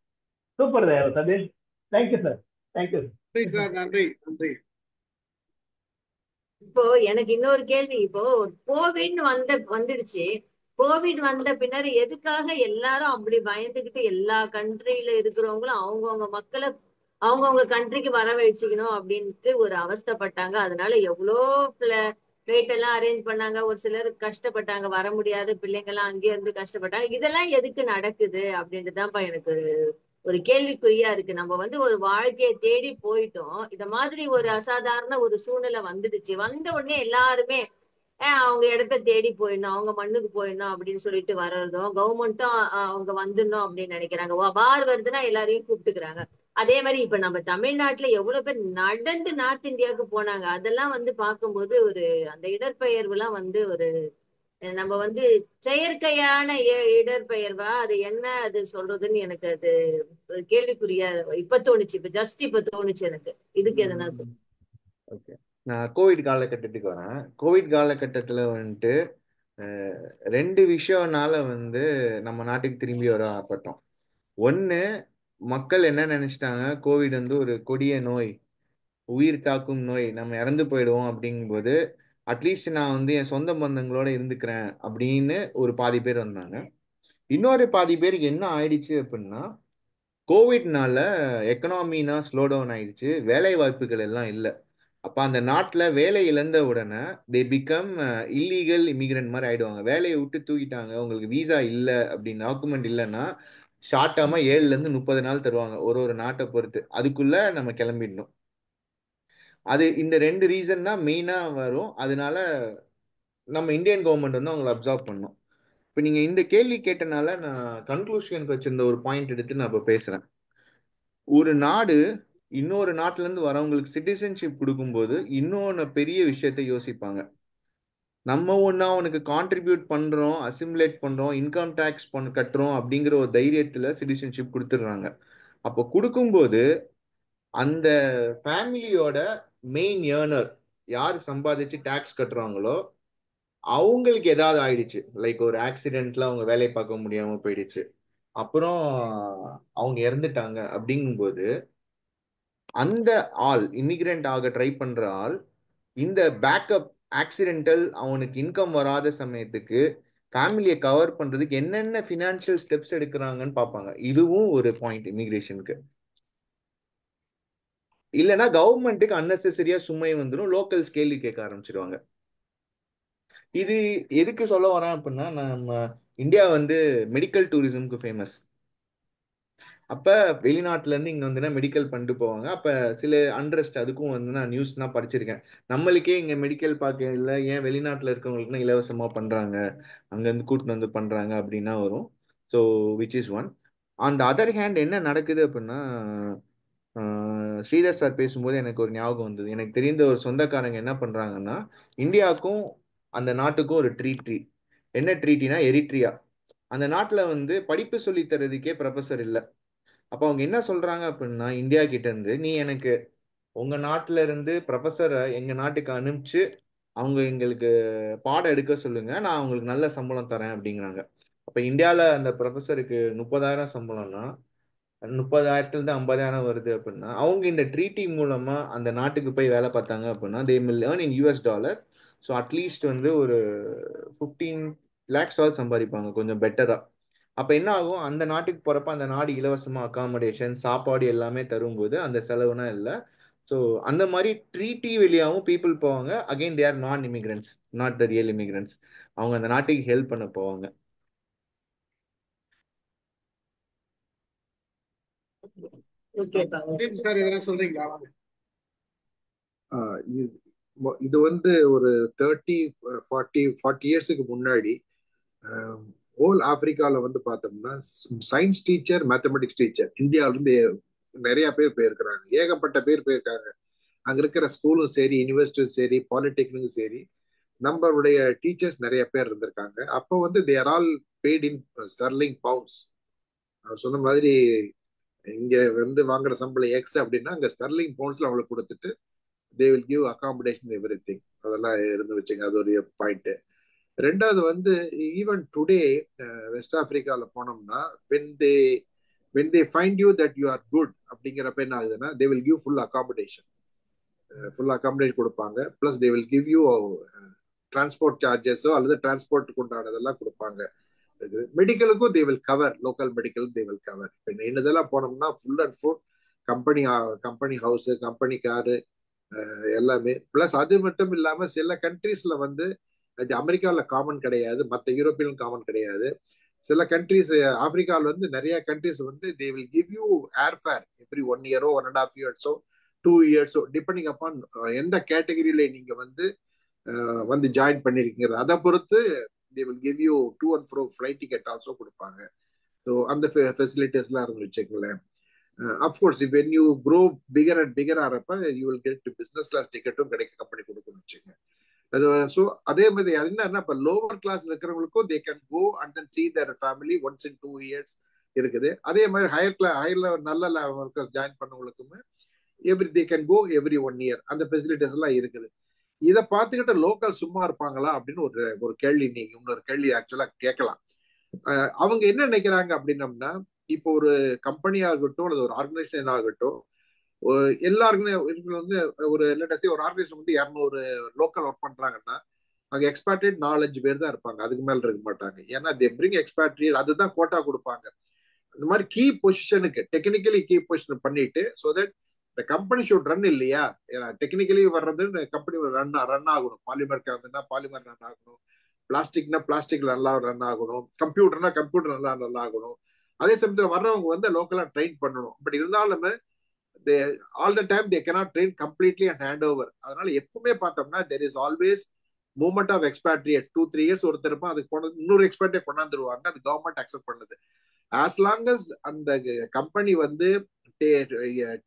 Super Satish. Thank you sir. Thank you sir. நன்றி நன்றி. இப்போ எனக்கு இன்னொரு கேள்வி. இப்போ கோவிட் வந்துடுச்சு. கோவிட் வந்த பின்னாடி எதுக்காக எல்லாரும் அப்படி பயந்துகிட்டு எல்லா கண்ட்ரியில இருக்கிறவங்களும் அவங்கவுங்க மக்களை அவங்கவுங்க கண்ட்ரிக்கு வரவழைச்சிக்கணும் அப்படின்ட்டு ஒரு அவஸ்தைப்பட்டாங்க. அதனால எவ்வளோ ஃபிளைட் எல்லாம் அரேஞ்ச் பண்ணாங்க. ஒரு சிலர் கஷ்டப்பட்டாங்க, வர முடியாத பிள்ளைங்க எல்லாம் அங்கேயே இருந்து கஷ்டப்பட்டாங்க. இதெல்லாம் எதுக்கு நடக்குது அப்படின்ட்டுதான்ப்பா எனக்கு ஒரு கேள்விக்குறியா இருக்கு. நம்ம வந்து ஒரு வாழ்க்கையை தேடி போயிட்டோம், இந்த மாதிரி ஒரு அசாதாரண ஒரு சூழ்நிலை வந்துடுச்சு. வந்த உடனே எல்லாருமே அவங்க இடத்த தேடி போயிடணும், அவங்க மண்ணுக்கு போயிடணும் அப்படின்னு சொல்லிட்டு வர்றதும், கவர்மெண்ட்டும் அவங்க வந்துடணும் அப்படின்னு நினைக்கிறாங்க. வார் வருதுன்னா எல்லாரையும் கூப்பிட்டுக்கிறாங்க. அதே மாதிரி இப்ப நம்ம தமிழ்நாட்டுல எவ்வளவு பேர் நடந்து நார்த் இந்தியாவுக்கு போனாங்க. அதெல்லாம் வந்து பார்க்கும்போது ஒரு அந்த இடர்பெயர்வு எல்லாம் வந்து ஒரு நம்ம வந்து செயற்கையான இடர்பெயர்வா அது என்ன அது சொல்றதுன்னு எனக்கு அது ஒரு கேள்விக்குறியா இப்ப தோணுச்சு. இப்ப தோணுச்சு எனக்கு. இதுக்கு எதனா ஓகே, நான் கோவிட் காலகட்டத்துக்கு வரேன். கோவிட் காலகட்டத்துல வந்துட்டு 2 விஷயம்னால வந்து நம்ம நாட்டுக்கு திரும்பி வரப்பட்டோம். ஒண்ணு, மக்கள் என்ன நினைச்சிட்டாங்க, கோவிட் வந்து ஒரு கொடிய நோய், உயிர் காக்கும் நோய், நம்ம இறந்து போயிடுவோம். அப்படிங்கும்போது அட்லீஸ்ட் நான் வந்து என் சொந்த பந்தங்களோட இருந்துக்கிறேன் அப்படின்னு ஒரு பாதி பேர் வந்தாங்க. இன்னொரு பாதி பேருக்கு என்ன ஆயிடுச்சு அப்படின்னா, கோவிட்னால எக்கனாமினா ஸ்லோ டவுன் ஆயிடுச்சு, வேலை வாய்ப்புகள் எல்லாம் இல்லை. அப்ப அந்த நாட்டுல வேலை இழந்த உடனே தே பிகம் இல்லீகல் இமிகிரண்ட் மாதிரி ஆயிடுவாங்க. வேலையை விட்டு தூக்கிட்டாங்க, உங்களுக்கு வீசா இல்லை அப்படின்னு டாக்குமெண்ட் இல்லைன்னா ஷார்ட் டேர்மா 7ல இருந்து 30 நாள் தருவாங்க, ஒரு நாட்டை பொறுத்து. அதுக்குள்ள நம்ம கிளம்பிடணும். அது இந்த 2 ரீசன் தான் மெயினா வரும். அதனால நம்ம இந்தியன் கவர்மெண்ட் வந்து அவங்களை அப்சர்வ் பண்ணும். இப்ப நீங்க இந்த கேள்வி கேட்டனால நான் கன்க்ளூஷனுக்கு வச்சிருந்த ஒரு பாயிண்ட் எடுத்து நான் இப்ப பேசுறேன். ஒரு நாடு இன்னொரு நாட்டுல இருந்து வரவங்களுக்கு சிட்டிசன்ஷிப் கொடுக்கும்போது இன்னொன்னு பெரிய விஷயத்த யோசிப்பாங்க. நம்ம ஒன்னா அவனுக்கு கான்ட்ரிபியூட் பண்றோம், அசிமுலேட் பண்றோம், இன்கம் டேக்ஸ் கட்டுறோம் அப்படிங்கிற ஒரு தைரியத்துல சிட்டிசன்ஷிப் கொடுத்துடுறாங்க. அப்போ கொடுக்கும்போது அந்த ஃபேமிலியோட மெயின் ஏர்னர் யார் சம்பாதிச்சு டாக்ஸ் கட்டுறாங்களோ அவங்களுக்கு ஏதாவது ஆயிடுச்சு, லைக் ஒரு ஆக்சிடென்ட்ல அவங்க வேலையை பார்க்க முடியாம போயிடுச்சு, அப்புறம் அவங்க இறந்துட்டாங்க. அப்படிங்கும்போது அந்த ஆள் இமிகிரண்ட் ஆக ட்ரை பண்ற ஆள் இந்த பேக்கப் ஆக்சிடென்டல் அவனுக்கு இன்கம் வராத சமயத்துக்கு ஃபேமிலியை கவர் பண்றதுக்கு என்னென்ன ஃபினான்ஷியல் ஸ்டெப்ஸ் எடுக்கிறாங்கன்னு பார்ப்பாங்க. இதுவும் ஒரு பாயிண்ட் இமிகிரேஷனுக்கு. இல்லைன்னா கவர்மெண்ட்டுக்கு அன்னெசரியா சுமை வந்துடும், லோக்கல்ஸ் கேள்வி கேட்க ஆரம்பிச்சிருவாங்க. இது எதுக்கு சொல்ல வரேன் அப்படின்னா, நம்ம இந்தியா வந்து மெடிக்கல் டூரிசம்க்கு ஃபேமஸ். அப்ப வெளிநாட்டுல இருந்து இங்க வந்து மெடிக்கல் பண்ணிட்டு போவாங்க. அப்ப சில அண்ட்ரஸ்ட் அதுக்கும் வந்து நான் நியூஸ் தான் படிச்சிருக்கேன். நம்மளுக்கே இங்க மெடிக்கல் பார்க்க இல்ல, ஏன் வெளிநாட்டுல இருக்கவங்களுக்கு இலவசமா பண்றாங்க, அங்க இருந்து கூட்டிட்டு வந்து பண்றாங்க அப்படின்னா வரும். So which is one. On the other hand என்ன நடக்குது அப்படின்னா, ஸ்ரீதர் சார் பேசும்போது எனக்கு ஒரு ஞாபகம் வந்தது. எனக்கு தெரிந்த ஒரு சொந்தக்காரங்க என்ன பண்றாங்கன்னா, இந்தியாவுக்கும் அந்த நாட்டுக்கும் ஒரு ட்ரீட்டி. என்ன ட்ரீட்டினா எரிட்ரியா. அந்த நாட்டுல வந்து படிப்பு சொல்லி தரதுக்கே ப்ரொஃபசர் இல்ல. அப்ப அவங்க என்ன சொல்றாங்க அப்படின்னா, இந்தியா கிட்ட இருந்து நீ எனக்கு உங்க நாட்டுல இருந்து ப்ரொஃபஸரை எங்க நாட்டுக்கு அனுப்பிச்சு அவங்க எங்களுக்கு பாடம் எடுக்க சொல்லுங்க, நான் அவங்களுக்கு நல்ல சம்பளம் தரேன் அப்படிங்கிறாங்க. அப்ப இந்தியால அந்த ப்ரொஃபஸருக்கு 30,000 சம்பளம்னா 30,000 இருந்து 50,000 வருது அப்படின்னா, அவங்க இந்த ட்ரீட்டி மூலமா அந்த நாட்டுக்கு போய் வேலை பார்த்தாங்க அப்படின்னா they will earn in US dollar. So at least வந்து ஒரு 15 lakhs சம்பாதிப்பாங்க கொஞ்சம் பெட்டரா. அப்ப என்ன ஆகும், அந்த நாட்டுக்கு போறப்ப அந்த நாடு இலவசமா அகாமடேஷன் சாப்பாடு எல்லாமே தரும்போது அந்த செலவுனா இல்லை. ஸோ அந்த மாதிரி ட்ரீட்டி வழியாவும் பீப்புள் போவாங்க. அகைன் தே ஆர் நான் immigrants, not the real immigrants. அவங்க அந்த நாட்டுக்கு ஹெல்ப் பண்ண போவாங்க. ஓகேப்பா, ஓகே. சார் எதனா சொல்றீங்களா? இது வந்து ஒரு 30-40 இயர்ஸுக்கு முன்னாடி ஹோல் ஆப்பிரிக்கால வந்து பார்த்தோம்னா சயின்ஸ் டீச்சர், மேத்தமெட்டிக்ஸ் டீச்சர் இந்தியாவில இருந்து நிறைய பேர் போயிருக்கிறாங்க. ஏகப்பட்ட பேர் போயிருக்காங்க. அங்க இருக்கிற ஸ்கூலும் சரி, யூனிவர்சிட்டியும் சரி, பாலிடெக்னிக்கும் சரி, நம்மளுடைய டீச்சர்ஸ் நிறைய பேர் இருந்திருக்காங்க. அப்போ வந்து they're all paid in sterling pounds. அவர் சொன்ன மாதிரி இங்க வந்து வாங்குற சம்பளம் எக்ஸ் அப்படின்னா அங்க ஸ்டர்லிங் பவுண்ட்ஸ்ல அவங்களுக்கு கொடுத்துட்டு தே will give accommodation every thing. அதெல்லாம் இருந்து வச்சுங்க. அது ஒரு பாயிண்ட். ரெண்டாவது வந்து ஈவன் டுடே வெஸ்ட் ஆப்பிரிக்கால போனோம்னா when they find you that you are good அப்படிங்கிறப்ப என்ன ஆகுதுன்னா they will give full accommodation கொடுப்பாங்க. Plus they will give you transport சார்ஜஸோ அல்லது டிரான்ஸ்போர்ட்டுக்கு உண்டானதெல்லாம் கொடுப்பாங்க. மெடிக்கலுக்கும் they will cover, local medical they will cover. இதெல்லாம் போனோம்னா full and full company house, company car எல்லாமே. பிளஸ் அது மட்டும் இல்லாம சில கண்ட்ரீஸ்ல வந்து அது அமெரிக்காவில் காமன் கிடையாது, மற்ற யூரோப்பியன் காமன் கிடையாது. சில கண்ட்ரிஸ் ஆப்பிரிக்காவில் வந்து நிறைய கண்ட்ரிஸ் வந்து they will give you air fare every 1 இயரோ 1.5 இயர்ஸோ 2 இயர்ஸோ டிபெண்டிங் அப்பான் எந்த கேட்டகரியில நீங்க வந்து ஜாயின் பண்ணிருக்கீங்க அதை பொறுத்து they will give you to and fro flight ticket also கொடுப்பாங்க. ஸோ அந்த ஃபெசிலிட்டிஸ்லாம் இருந்து வச்சுக்கங்களேன். Of course when you grow bigger and bigger ஆகிறப்ப you will get business class டிக்கெட்டும் கிடைக்க கம்பெனி கொடுக்கணும்னு வச்சுங்க. அது ஸோ அதே மாதிரி அது என்னன்னா இப்போ லோவர் கிளாஸ் இருக்கிறவங்களுக்கும் they can go and then see their family once in 2 years இருக்குது. அதே மாதிரி ஹையர் நல்ல ஒர்க்கர்ஸ் ஜாயின் பண்ணவங்களுக்குமே they can go every 1 year. அந்த ஃபெசிலிட்டிஸ் எல்லாம் இருக்குது. இதை பார்த்துக்கிட்ட லோக்கல் சும்மா இருப்பாங்களா அப்படின்னு ஒரு கேள்வி நீங்க இன்னொரு கேள்வி ஆக்சுவலா கேட்கலாம். அவங்க என்ன நினைக்கிறாங்க அப்படின்னம்னா, இப்போ ஒரு கம்பெனி ஆகட்டும் அல்லது ஒரு ஆர்கனைசேஷன் ஆகட்டும், எல்லா ஆர்கனைசேஷன் வந்து ஒரு ஆர்கனைசேஷன் வந்து 200 லோக்கல் ஒர்க் பண்றாங்கன்னா அங்க எக்ஸ்பேட்ரியேட் 4-5 பேர் தான் இருப்பாங்க, அதுக்கு மேல இருக்க மாட்டாங்க. ஏன்னா தே பிரிங் எக்ஸ்பேட்ரியேட், அதுதான் கோட்டா கொடுப்பாங்க. இந்த மாதிரி கீ பொசிஷனுக்கு டெக்னிக்கலி கீ பொசிஷன் பண்ணிட்டு ஸோ தட் இந்த கம்பெனி ஷுட் ரன் இல்லையா. டெக்னிக்கலி வர்றது கம்பெனி ரன் ஆகணும். பாலிமர் பாலிமர் ரன் ஆகணும், பிளாஸ்டிக்னா பிளாஸ்டிக் நல்லா ரன் ஆகணும், கம்ப்யூட்டர்னா கம்ப்யூட்டர் நல்லா ஆகணும். அதே சமயத்தில் வர்றவங்க வந்து லோக்கலா ட்ரெயின் பண்ணணும். பட் இருந்தாலுமே all the time they cannot train completely and hand over. அதனால எப்பவுமே பார்த்தோம்னா there is always movement of expatriates. 2-3 years ஒருத்தர் இருப்பான், அதுக்கு இன்னொரு எக்ஸ்பேட்ரியேட் கொண்டாந்துருவாங்க. அது கவர்மெண்ட் அக்செப்ட் பண்ணுது. as long as அந்த கம்பெனி வந்து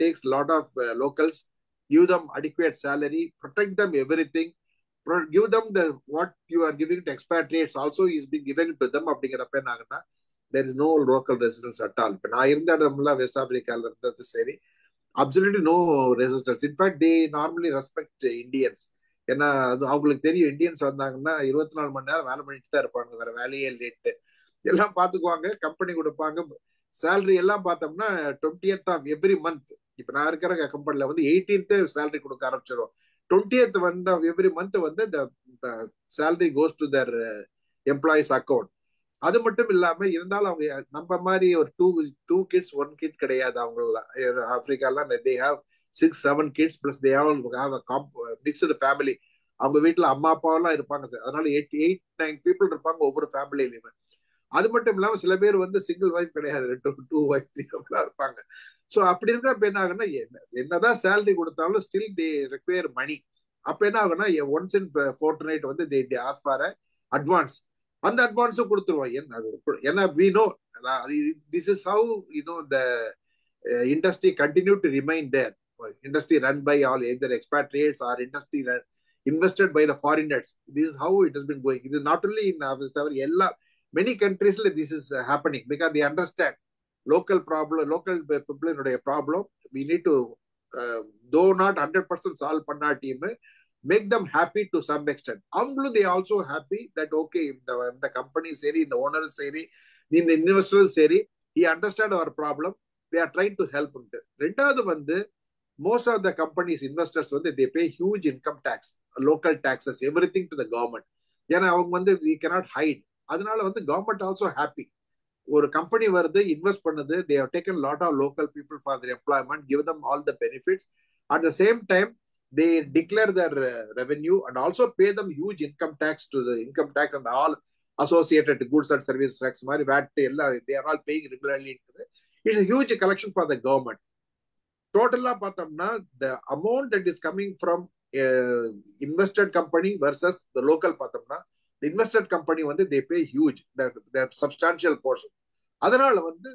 takes lot of locals, give them adequate salary, protect them everything, give them the what you are giving to expatriates also is being given to them அப்படிங்கிறப்ப என்ன ஆகுன்னா there is no local residence at all. இப்போ நான் இருந்த இடம்லாம் west ஆப்பிரிக்கால இருந்தது சரி, absolutely no resistance. In fact, they normally respect Indians. ஏன்னா அது அவங்களுக்கு தெரியும் இந்தியன்ஸ் வந்தாங்கன்னா 24 மணி நேரம் வேலை பண்ணிட்டு தான் இருப்பாங்க, வேற வேலையே லேட்டு எல்லாம் பார்த்துக்குவாங்க, கம்பெனி கொடுப்பாங்க. சேலரி எல்லாம் பார்த்தோம்னா 20th of every month. இப்போ நான் இருக்கிற கம்பெனில வந்து 18th சேலரி கொடுக்க ஆரம்பிச்சிடும். 20th வந்து எவ்ரி மந்த் வந்து salary goes to their employees account. அது மட்டும் இல்லாம இருந்தாலும் அவங்க நம்ம மாதிரி ஒரு 2 kids 1 kid கிடையாது. அவங்க ஆப்பிரிக்காலாம் they have 6-7 kids plus they all have a mixed family. அவங்க வீட்டுல அம்மா அப்பாவெல்லாம் இருப்பாங்க சார். அதனால 8-9 பீப்புள் இருப்பாங்க ஒவ்வொரு ஃபேமிலியிலுமே. அது மட்டும் இல்லாம சில பேர் வந்து சிங்கிள் ஒய்ஃப் கிடையாது, 2 ஒய்ஃப் 3 இருப்பாங்க. ஸோ அப்படி இருக்கிறப்ப என்ன ஆகுன்னா, என்னதான் சேலரி கொடுத்தாலும் ஸ்டில் தே ரிக்வயர் மணி. அப்ப என்ன ஆகுன்னா, ஒன்ஸ் இன் ஃபோர்ட்நைட் வந்து தே ஆஸ்க் ஃபார் அட்வான்ஸ். அந்த அட்வான்ஸும் கொடுத்துருவோம். ஏன்னா we know this is how the industry continue to remain there. Industry run by all either expatriates or industry invested by the foreigners. This is how it has been going. It is not only in many countries this is happening because they understand local people problem. We need to though not 100% solve panna team, make them happy to some extent. They also happy that okay, the company seri, the owner seri, the investors seri, he understand our problem. They are trying to help. Rendadu vandu most of the companies investors வந்து they pay huge income tax, local taxes, everything to the government. ஏன்னா அவங்க வந்து we cannot hide. அதனால வந்து government also happy. ஒரு company வருது, invest பண்ணுது, they have taken lot of local people for their employment, give them all the benefits. At the same time, they declare their revenue and also pay them huge income tax to the income tax and all associated goods and service tax மாதிரி VAT எல்லாம் they are all paying regularly. It's a huge collection for the government. Totally பார்த்தோம்னா the amount that is coming from invested company versus the local பார்த்தோம்னா the invested company வந்து they pay huge, their substantial portion. அதனால வந்து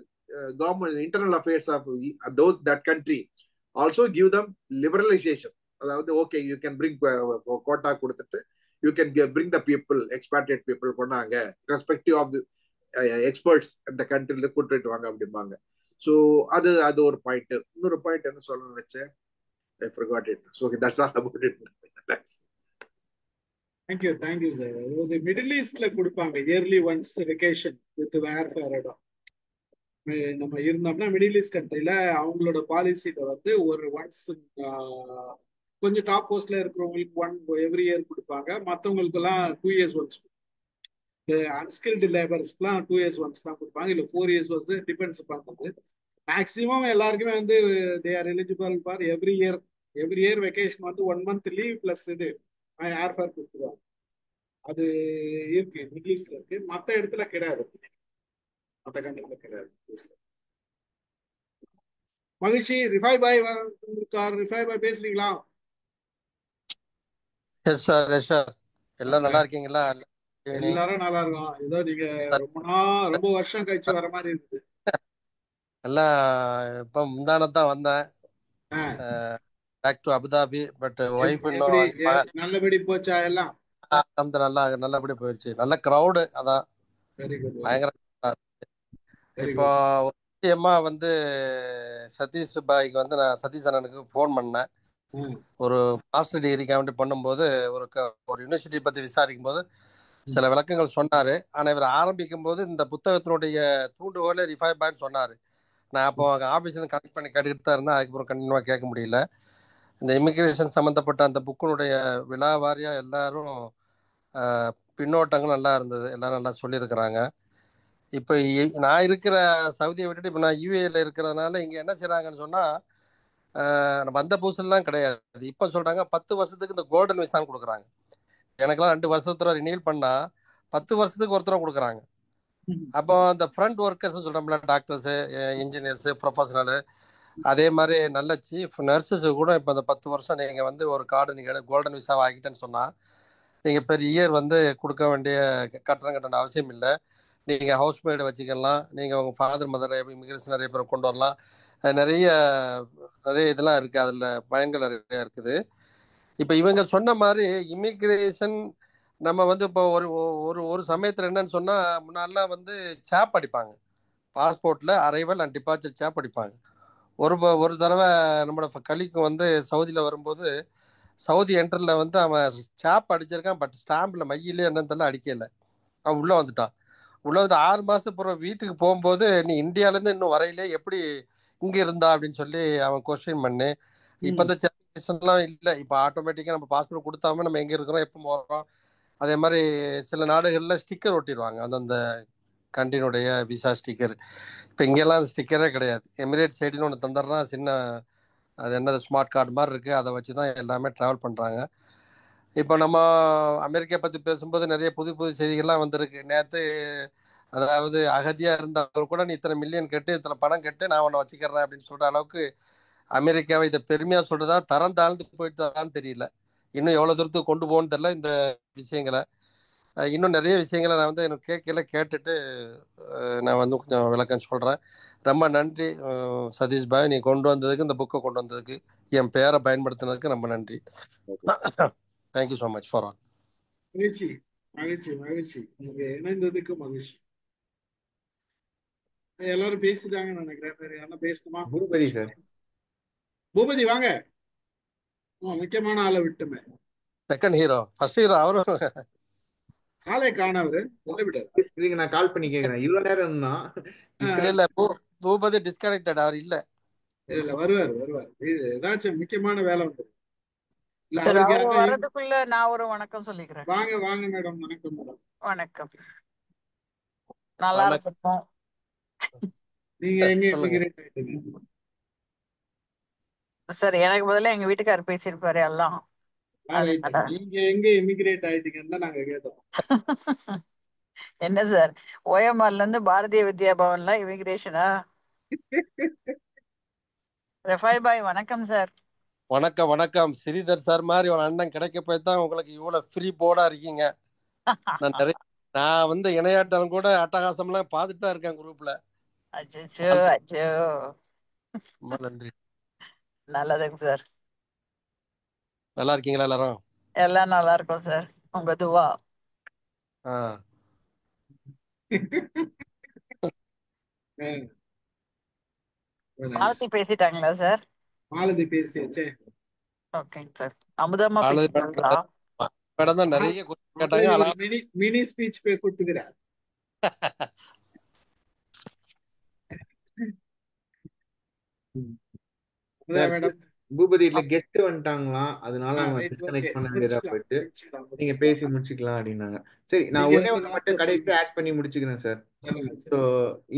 government internal affairs of those that country also give them liberalization. அதாவது okay, you can bring quota கொடுத்துட்டு you can bring the people, expatriate people கொண்டாங்க, respective of the experts at the country கூட்டிட்டு வாங்க அப்படிம்பாங்க. So அது ஒரு point. இன்னொரு point என்ன சொல்ல நினைச்சேன், I forgot it. So that's all about it. Thanks. Thank you sir. அது மிடில் ஈஸ்ட்ல கொடுப்பாங்க yearly once vacation with airfare இடம். நம்ம இருந்தோம்னா மிடில் ஈஸ்ட் கண்ட்ரில அவங்களோட பாலிசியில வந்து ஒரு ஒன்ஸ் கொஞ்சம் டாப் போஸ்ட்ல இருக்கிறவங்களுக்கு எவ்ரி இயர் கொடுப்பாங்க. மற்றவங்களுக்கு எல்லாம் 2 years ஒன்ஸ். அன்ஸ்கில்டு லேபர்ஸ்க்குலாம் 2 years ஒன்ஸ் தான் கொடுப்பாங்க. இல்லை 4 years வந்து டிபெண்ட்ஸ் பண்ணுது. மேக்ஸிமம் எல்லாருக்குமே வந்து they are eligible for every year vacation வந்து 1 month லீவ் பிளஸ் இது ஏர்ஃபேர் கொடுத்துருவாங்க. அது இருக்கு மிடில் ஈஸ்ட்ல இருக்கு, மற்ற இடத்துல கிடையாது, மற்ற கண்ட்ரில கிடையாது. மகிழ்ச்சி. ரிஃபாய் பாய் ரிஃபாய் பாய் பேசுறீங்களா? Yes sir, yes sir. எல்லாம் நல்லா இருக்கீங்களா? எல்லாரும் நல்லா இருக்கும். ஏதோ நீங்க ரொம்ப வருஷம் கழிச்சு வர மாதிரி இருக்குது. எல்லாம் இப்ப முந்தானத்தான் வந்தேன் back to Abu Dhabi. But wife இன்னும் நல்லபடி போச்சா? எல்லாம் நல்லபடி போயிடுச்சு. நல்ல கிரௌடு, அதான் பயங்கர. இப்போ முக்கியமா வந்து சதீஷ் பாய்க்கு வந்து நான் சதீஷ் அண்ணனுக்கு ஃபோன் பண்ணேன். ஒரு மாஸ்டர் டிகிரிக்கு வேண்டி பண்ணும்போது ஒரு யூனிவர்சிட்டி பத்தி விசாரிக்கும் போது சில விளக்கங்கள் சொன்னாரு. ஆனா இவர் ஆரம்பிக்கும் போது இந்த புத்தகத்தினுடைய தூண்டுகோல ரிஃபாய் பாய்னு சொன்னாரு. நான் அப்போ ஆஃபீஸ்ல கனெக்ட் பண்ணி கேட்டுக்கிட்டு தான் இருந்தேன். அதுக்கப்புறம் கண்டினியூவா கேட்க முடியல. இந்த இமிகிரேஷன் சம்மந்தப்பட்ட அந்த புக்கினுடைய விழாவாரியா எல்லாரும் பின்னோட்டங்கள் நல்லா இருந்தது, எல்லாரும் நல்லா சொல்லியிருக்கிறாங்க. இப்போ நான் இருக்கிற சவுதியை விட்டுட்டு இப்போ நான் யூஏல இருக்கிறதுனால இங்கே என்ன செய்யறாங்கன்னு சொன்னா, நம்ம அந்த புதுசுலாம் கிடையாது. இப்போ சொல்றாங்க 10 வருஷத்துக்கு இந்த கோல்டன் விசான்னு கொடுக்குறாங்க. எனக்கெல்லாம் 2 வருஷத்துல ரினியூல் பண்ணா 10 வருஷத்துக்கு ஒருத்தரம் கொடுக்குறாங்க. அப்போ அந்த ஃப்ரண்ட் ஒர்க்கர்ஸ் சொல்றோம்ல, டாக்டர்ஸ், இன்ஜினியர்ஸ், ப்ரொஃபஷனலு, அதே மாதிரி நல்ல சீஃப் நர்சஸ் கூட இப்போ அந்த 10 வருஷம் நீங்கள் வந்து ஒரு கார்டு நீங்கள் கோல்டன் விசாவை ஆகிட்டேன்னு சொன்னால் நீங்கள் பெர் இயர் வந்து கொடுக்க வேண்டிய கட்டணம் கட்ட அவசியம் இல்லை. நீங்கள் ஹவுஸ் மேடு வச்சுக்கலாம், நீங்கள் உங்கள் ஃபாதர் மதர் இமிகிரேஷன் நிறைய பேர் கொண்டு வரலாம். நிறைய இதெல்லாம் இருக்குது, அதில் பயன்கள் நிறைய இருக்குது. இப்போ இவங்க சொன்ன மாதிரி இமிகிரேஷன் நம்ம வந்து இப்போ ஒரு சமயத்தில் என்னன்னு சொன்னால், முன்னாடிலாம் வந்து சேப் அடிப்பாங்க, பாஸ்போர்ட்டில் அரைவல் அண்ட் டிபார்ச்சர் சேப் அடிப்பாங்க. ஒரு தடவை நம்மளோட கலிக்கு வந்து சவுதியில் வரும்போது சவுதி என்டரில் வந்து அவன் சேப் அடிச்சிருக்கான், பட் ஸ்டாம்பில் மையிலே என்னன்னு தெரியல அடிக்கலை. அவன் உள்ளே வந்துட்டான். உள்ளே வந்துட்டு 6 மாதத்துக்கு அப்புறம் வீட்டுக்கு போகும்போது நீ இந்தியாவிலேருந்து இன்னும் வரையிலே எப்படி இங்கே இருந்தா அப்படின்னு சொல்லி அவன் கொஸ்டின் பண்ணு. இப்போ இந்த சேப்லாம் இல்லை, இப்போ ஆட்டோமேட்டிக்காக நம்ம பாஸ்போர்ட் கொடுத்தாம நம்ம எங்கே இருக்கிறோம் எப்போ போகிறோம். அதே மாதிரி சில நாடுகளில் ஸ்டிக்கர் ஒட்டிடுவாங்க, அந்தந்த கண்ட்ரினுடைய விசா ஸ்டிக்கர். இப்போ இங்கெல்லாம் அந்த ஸ்டிக்கரே கிடையாது. எமிரேட்ஸ் ஐடின்னு ஒன்று தந்துடுறான், சின்ன அது என்னது ஸ்மார்ட் கார்டு மாதிரி இருக்குது, அதை வச்சு தான் எல்லாமே ட்ராவல் பண்ணுறாங்க. இப்போ நம்ம அமெரிக்கா பத்தி பேசும்போது நிறைய புது புது செய்திகள்லாம் வந்திருக்கு. நேத்து அதாவது அகதியா இருந்தாலும் கூட நீ இத்தனை மில்லியன் கட்டு, இத்தனை பணம் கட்டு, நான் உன்னை வச்சுக்கிறேன் அப்படின்னு சொல்ற அளவுக்கு அமெரிக்காவை இதை பெருமையா சொல்றதா தரம் தாழ்ந்து போயிட்டதான்னு தெரியல. இன்னும் எவ்வளவு தூரத்துக்கு கொண்டு போகணும்னு தெரியல இந்த விஷயங்களை. இன்னும் நிறைய விஷயங்களை நான் வந்து எனக்கு கேட்டுட்டு நான் வந்து கொஞ்சம் விளக்கம் சொல்றேன். ரொம்ப நன்றி சதீஷ் பாய், நீ கொண்டு வந்ததுக்கு, இந்த புக்கை கொண்டு வந்ததுக்கு, என் பேரை பயன்படுத்தினதுக்கு ரொம்ப நன்றி. Thank you so much for all. மகிழ்ச்சி மகிழ்ச்சி மகிழ்ச்சி, நீங்க இணைந்ததுக்கு மகிழ்ச்சி. எல்லாரும் பேசிட்டாங்கன்னு நினைக்கிறேன். வேற யாரும் பேசணுமா? பூபதி சார். பூபதி வாங்க. முக்கியமான ஆளை விட்டுமே. செகண்ட் ஹீரோ, ஃபர்ஸ்ட் ஹீரோ அவரும் ஆளை காணவரு விடாது. நான் கால் பண்ணி கேக்குறேன், இவ்வளவு நேரம் தான். இல்ல பூபதி டிஸ்கனெக்டட், அவர் இல்ல. இல்ல வருவார் வருவார், ஏதாச்சும் முக்கியமான வேலை வந்து. வரதுக்குள்ள நான் ஒரு வணக்கம் சொல்லிக்கிறேன். வாங்க வாங்க மேடம். வணக்கம் மேடம். வணக்கம், நல்லா இருக்கும். நீங்க எங்க இமிகிரேட் ஆயிட்டீங்க சார்? எனக்கு பதிலா எங்க வீட்டுக்காரர் பேசியிருப்பாரு எல்லாம். நீங்க எங்க இமிகிரேட் ஆயிட்டீங்கன்னு தான் நாங்க கேட்டோம். என்ன சார், ஓஎம்ஆர்ல இருந்து பாரதிய வித்யா பவன்ல இமிகிரேஷனா? ரெஃபாய் பாய் வணக்கம் சார். வணக்கம் வணக்கம். ஸ்ரீதர் சார் மாதிரி ஒரு அண்ணன் கிடைக்க போய் தான் உங்களுக்கு இவ்வளவு ஃப்ரீ போர்டா இருக்கீங்க. நான் வந்து இணையாட்டம் கூட அட்டகாசம்லாம் பார்த்துட்டு தான் இருக்கேன் குரூப்ல. அச்சோ அச்சோ, ரொம்ப நன்றி. நல்லதுங்க சார். நல்லா இருக்கீங்களா எல்லாரும்? எல்லாம் நல்லா இருக்கும் சார், உங்க துவா. மாலதி பேசிட்டாங்களா சார்? மாலதி பேசியாச்சே. ஓகேங்க சார். அமுதமா பேசிட்டாங்களா? மேடம் தான் நிறைய கேட்டாங்க. மினி ஸ்பீச் போய் கொடுத்துக்கிறேன். பூபதி இல்ல கெஸ்ட் வந்துட்டாங்களாம், அதனால அவங்க டிஸ்கனெக்ட் பண்ண வேண்டியதா போயிட்டு நீங்க பேசி முடிச்சுக்கலாம் அப்படின்னாங்க. சரி, நான் ஒரே ஒண்ணு மட்டும் கடைசி ஆட் பண்ணி முடிச்சுக்கிறேன் சார். ஸோ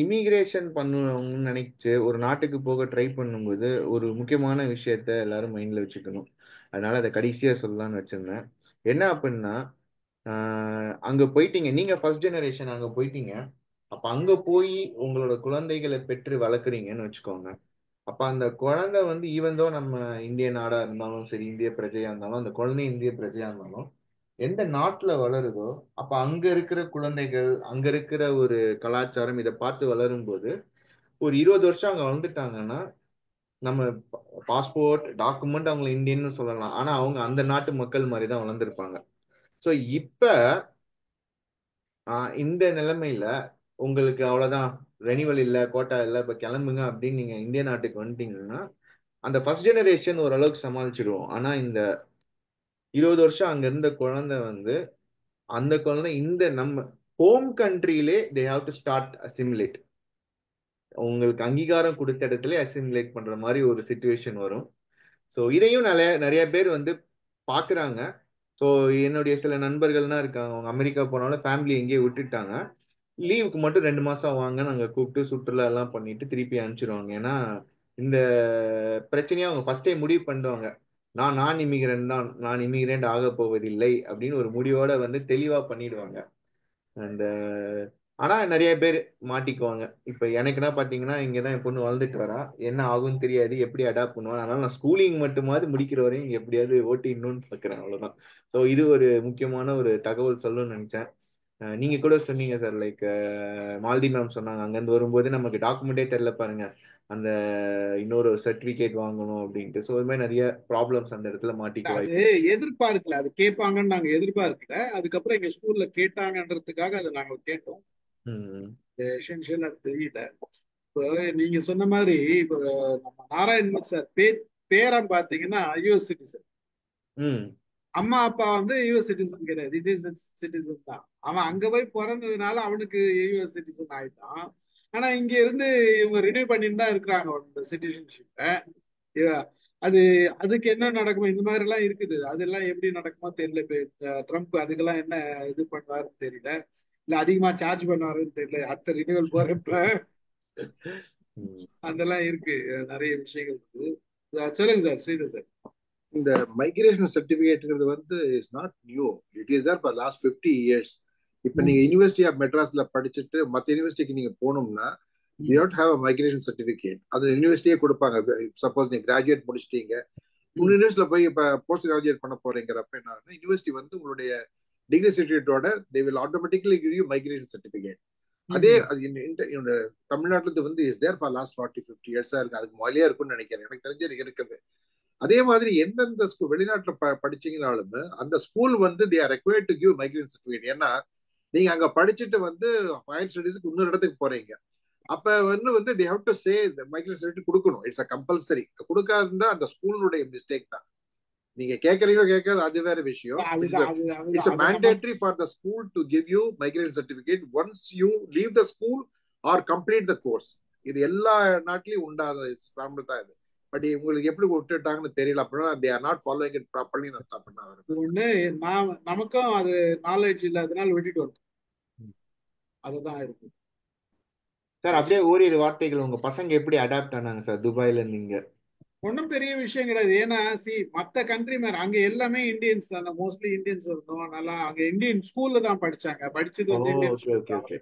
இமிகிரேஷன் பண்ணணும்னு நினைச்சு ஒரு நாட்டுக்கு போக ட்ரை பண்ணும்போது ஒரு முக்கியமான விஷயத்த எல்லாரும் மைண்ட்ல வச்சுக்கணும். அதனால அதை கடைசியா சொல்லலாம்னு வச்சிருந்தேன். என்ன அப்படின்னா, அங்க போயிட்டீங்க, நீங்க ஃபர்ஸ்ட் ஜெனரேஷன் அங்க போயிட்டீங்க. அப்ப அங்க போய் உங்களோட குழந்தைகளை பெற்று வளர்க்குறீங்கன்னு வச்சுக்கோங்க. அப்ப அந்த குழந்தை வந்து ஈவந்தோ நம்ம இந்திய நாடா இருந்தாலும் சரி, இந்திய பிரஜையா இருந்தாலும், அந்த குழந்தை இந்திய பிரஜையா இருந்தாலும் எந்த நாட்டுல வளருதோ அப்ப அங்க இருக்கிற குழந்தைகள், அங்க இருக்கிற ஒரு கலாச்சாரம் இதை பார்த்து வளரும் போது ஒரு 20 வருஷம் அங்க வந்துட்டாங்கன்னா நம்ம பாஸ்போர்ட் டாக்குமெண்ட் அவங்களை இந்தியன்னு சொல்லலாம், ஆனா அவங்க அந்த நாட்டு மக்கள் மாதிரி தான் வளர்ந்துருப்பாங்க. ஸோ இப்ப இந்த நிலைமையில உங்களுக்கு அவ்வளவுதான், ரெனிவல் இல்ல, கோட்டா இல்ல, இப்ப கிளம்புங்க அப்படின்னு நீங்க இந்திய நாட்டுக்கு வந்துட்டீங்கன்னா அந்த ஃபர்ஸ்ட் ஜெனரேஷன் ஓரளவுக்கு சமாளிச்சிடுவோம். ஆனா இந்த 20 வருஷம் அங்க இருந்த குழந்தை வந்து அந்த குழந்தை இந்த நம்ம ஹோம் கண்ட்ரியிலே they have to start assimilate. உங்களுக்கு அங்கீகாரம் கொடுத்த இடத்துல அசிமுலேட் பண்ற மாதிரி ஒரு சிச்சுவேஷன் வரும். ஸோ இதையும் நிறைய பேர் வந்து பாக்குறாங்க. ஸோ என்னுடைய சில நண்பர்கள்லாம் இருக்காங்க, அவங்க அமெரிக்கா போனாலும் ஃபேமிலி எங்கேயே விட்டுட்டாங்க, லீவுக்கு மட்டும் 2 மாசம் வாங்க நாங்க கூப்பிட்டு சுற்றுலா எல்லாம் பண்ணிட்டு திருப்பி அனுப்பிச்சிருவாங்க. ஏன்னா இந்த பிரச்சனையை அவங்க ஃபர்ஸ்டே முடிவு பண்ணுவாங்க, நான் இமிகிரண்ட் தான், நான் இமிகிரண்ட் ஆக போவதில்லை அப்படின்னு ஒரு முடிவோட வந்து தெளிவா பண்ணிடுவாங்க. அந்த ஆனா நிறைய பேர் மாட்டிக்குவாங்க. இப்ப எனக்குன்னா பாத்தீங்கன்னா இங்கதான் என் பொண்ணு வளர்ந்துட்டு வரா, என்ன ஆகும்னு தெரியாது, எப்படி அடாப்ட் பண்ணுவான், அதனால நான் ஸ்கூலிங் மட்டுமாவது முடிக்கிற வரையும் எப்படியாவது ஓட்டிடணும்னு பாக்குறேன், அவ்வளவுதான். ஸோ இது ஒரு முக்கியமான ஒரு தகவல் சொல்லணும்னு நினைச்சேன். நீங்க கூட சொன்னீங்க சார், லைக் மால்தி மேம் சொன்னாங்க அங்கிருந்து வரும்போது நமக்கு டாக்குமெண்டே தெரியல பாருங்க, அந்த இன்னொரு சர்டிபிகேட் வாங்கணும் அப்படின்ட்டு. ஸோ இது மாதிரி நிறைய ப்ராப்ளம்ஸ் அந்த இடத்துல மாட்டிக்க அது எதிர்பார்க்கல, அது கேட்பாங்கன்னு நாங்க எதிர்பார்க்கல. அதுக்கப்புறம் எங்க ஸ்கூல்ல கேட்டாங்கன்றதுக்காக அதை நாங்க கேட்டோம். எசென்ஷியலா தெரியல. இப்போ நீங்க சொன்ன மாதிரி இப்போ நம்ம நாராயணன் சார் பேரன் பாத்தீங்கன்னா யூஎஸ் சிட்டிசன், அம்மா அப்பா வந்து யூஎஸ் சிட்டிசன் கிடையாது, இந்தியன் சிட்டிசன் தான். அவன் அங்க போய் பிறந்ததுனால அவனுக்கு யூஎஸ் சிட்டிசன் ஆயிட்டான். ஆனா இங்க இருந்து இவங்க ரினியூ பண்ணிட்டு தான் இருக்கிறாங்க சிட்டிசன்ஷிப்ப. அதுக்கு என்ன நடக்குமோ, இந்த மாதிரி எல்லாம் இருக்குது, அதெல்லாம் எப்படி நடக்குமோ தெரியல. இப்ப ட்ரம்ப் அதுக்கெல்லாம் என்ன இது பண்ணுவாருன்னு தெரியல, இல்ல அதிகமா சார்ஜ் பண்ணுவாருன்னு தெரியல அடுத்த ரினியூவல் போறப்ப. அதெல்லாம் இருக்கு, நிறைய விஷயங்கள் இருக்குது. சொல்லுங்க சார், ஸ்ரீதர் சார். இந்த மைக்ரேஷன் சர்டிபிகேட்ங்கிறது வந்து is not new. It is there for last 50 years. இப்போ நீங்க யூனிவர்சிட்டி ஆஃப் மெட்ராஸ்ல படிச்சுட்டு மற்ற யூனிவர்சிட்டிக்கு நீங்க போகணும்னா you have to have a migration certificate. அது யூனிவர்சிட்டியே கொடுப்பாங்க. சப்போஸ் நீங்க கிராஜுவேட் முடிச்சிட்டீங்க, உங்க யூனிவர்சிட்டியில போய் இப்போ போஸ்ட் கிராஜுவேட் பண்ண போறீங்கிறப்ப என்ன ஆகுதுன்னா யூனிவர்சிட்டி வந்து உங்களுடைய டிகிரி சர்டிஃபிகேட்டோட they will automatically give you migration certificate. அதே அது தமிழ்நாட்டுல வந்து is there for last 40-50 years இருக்கு. அதுக்கு முதலே இருக்கும்னு நினைக்கிறேன், எனக்கு தெரிஞ்சது இருக்குது. அதே மாதிரி எந்தெந்த ஸ்கூல் வெளிநாட்டுல படிச்சீங்கனாலுமே அந்த ஸ்கூல் வந்து they are required to give migration certificate. ஏன்னா நீங்க அங்க படிச்சுட்டு வந்து ஹையர் ஸ்டடீஸ்க்கு இன்னொரு இடத்துக்கு போறீங்க, அப்ப வந்து they have to say migration certificate கொடுக்கணும். It's a compulsory. கொடுக்காதுன்னா அந்த ஸ்கூலுடைய மிஸ்டேக் தான். நீங்க கேட்கறீங்களோ கேட்காது அது வேற விஷயம். It's a mandatory for the school to give you migration certificate once you leave the school or complete the course. இது எல்லா நாட்டிலையும் உண்டாத தான் இது. பட் உங்களுக்கு எப்படி விட்டுட்டாங்கன்னு தெரியல. அப்படின்னா they are not following it properly. ஒண்ணு நமக்கும் அது நாலேஜ் இல்லாதனால விட்டுட்டு வந்தோம். அதுதான் இருக்கு சார். அப்படியே ஓரிரு வார்த்தைகள், உங்க பசங்க எப்படி அடாப்ட் ஆனாங்க சார் துபாயில இருந்து இங்க? ஒன்றும் பெரிய விஷயம் கிடையாது. ஏன்னா மற்ற கண்ட்ரி மேல அங்க எல்லாமே இந்தியன்ஸ் தானே, மோஸ்ட்லி இந்தியன்ஸ் இருந்தோம். நல்லா அங்க இந்தியன் ஸ்கூல்ல தான் படிச்சாங்க. படிச்சது வந்து இந்தியன் ஸ்கூல்.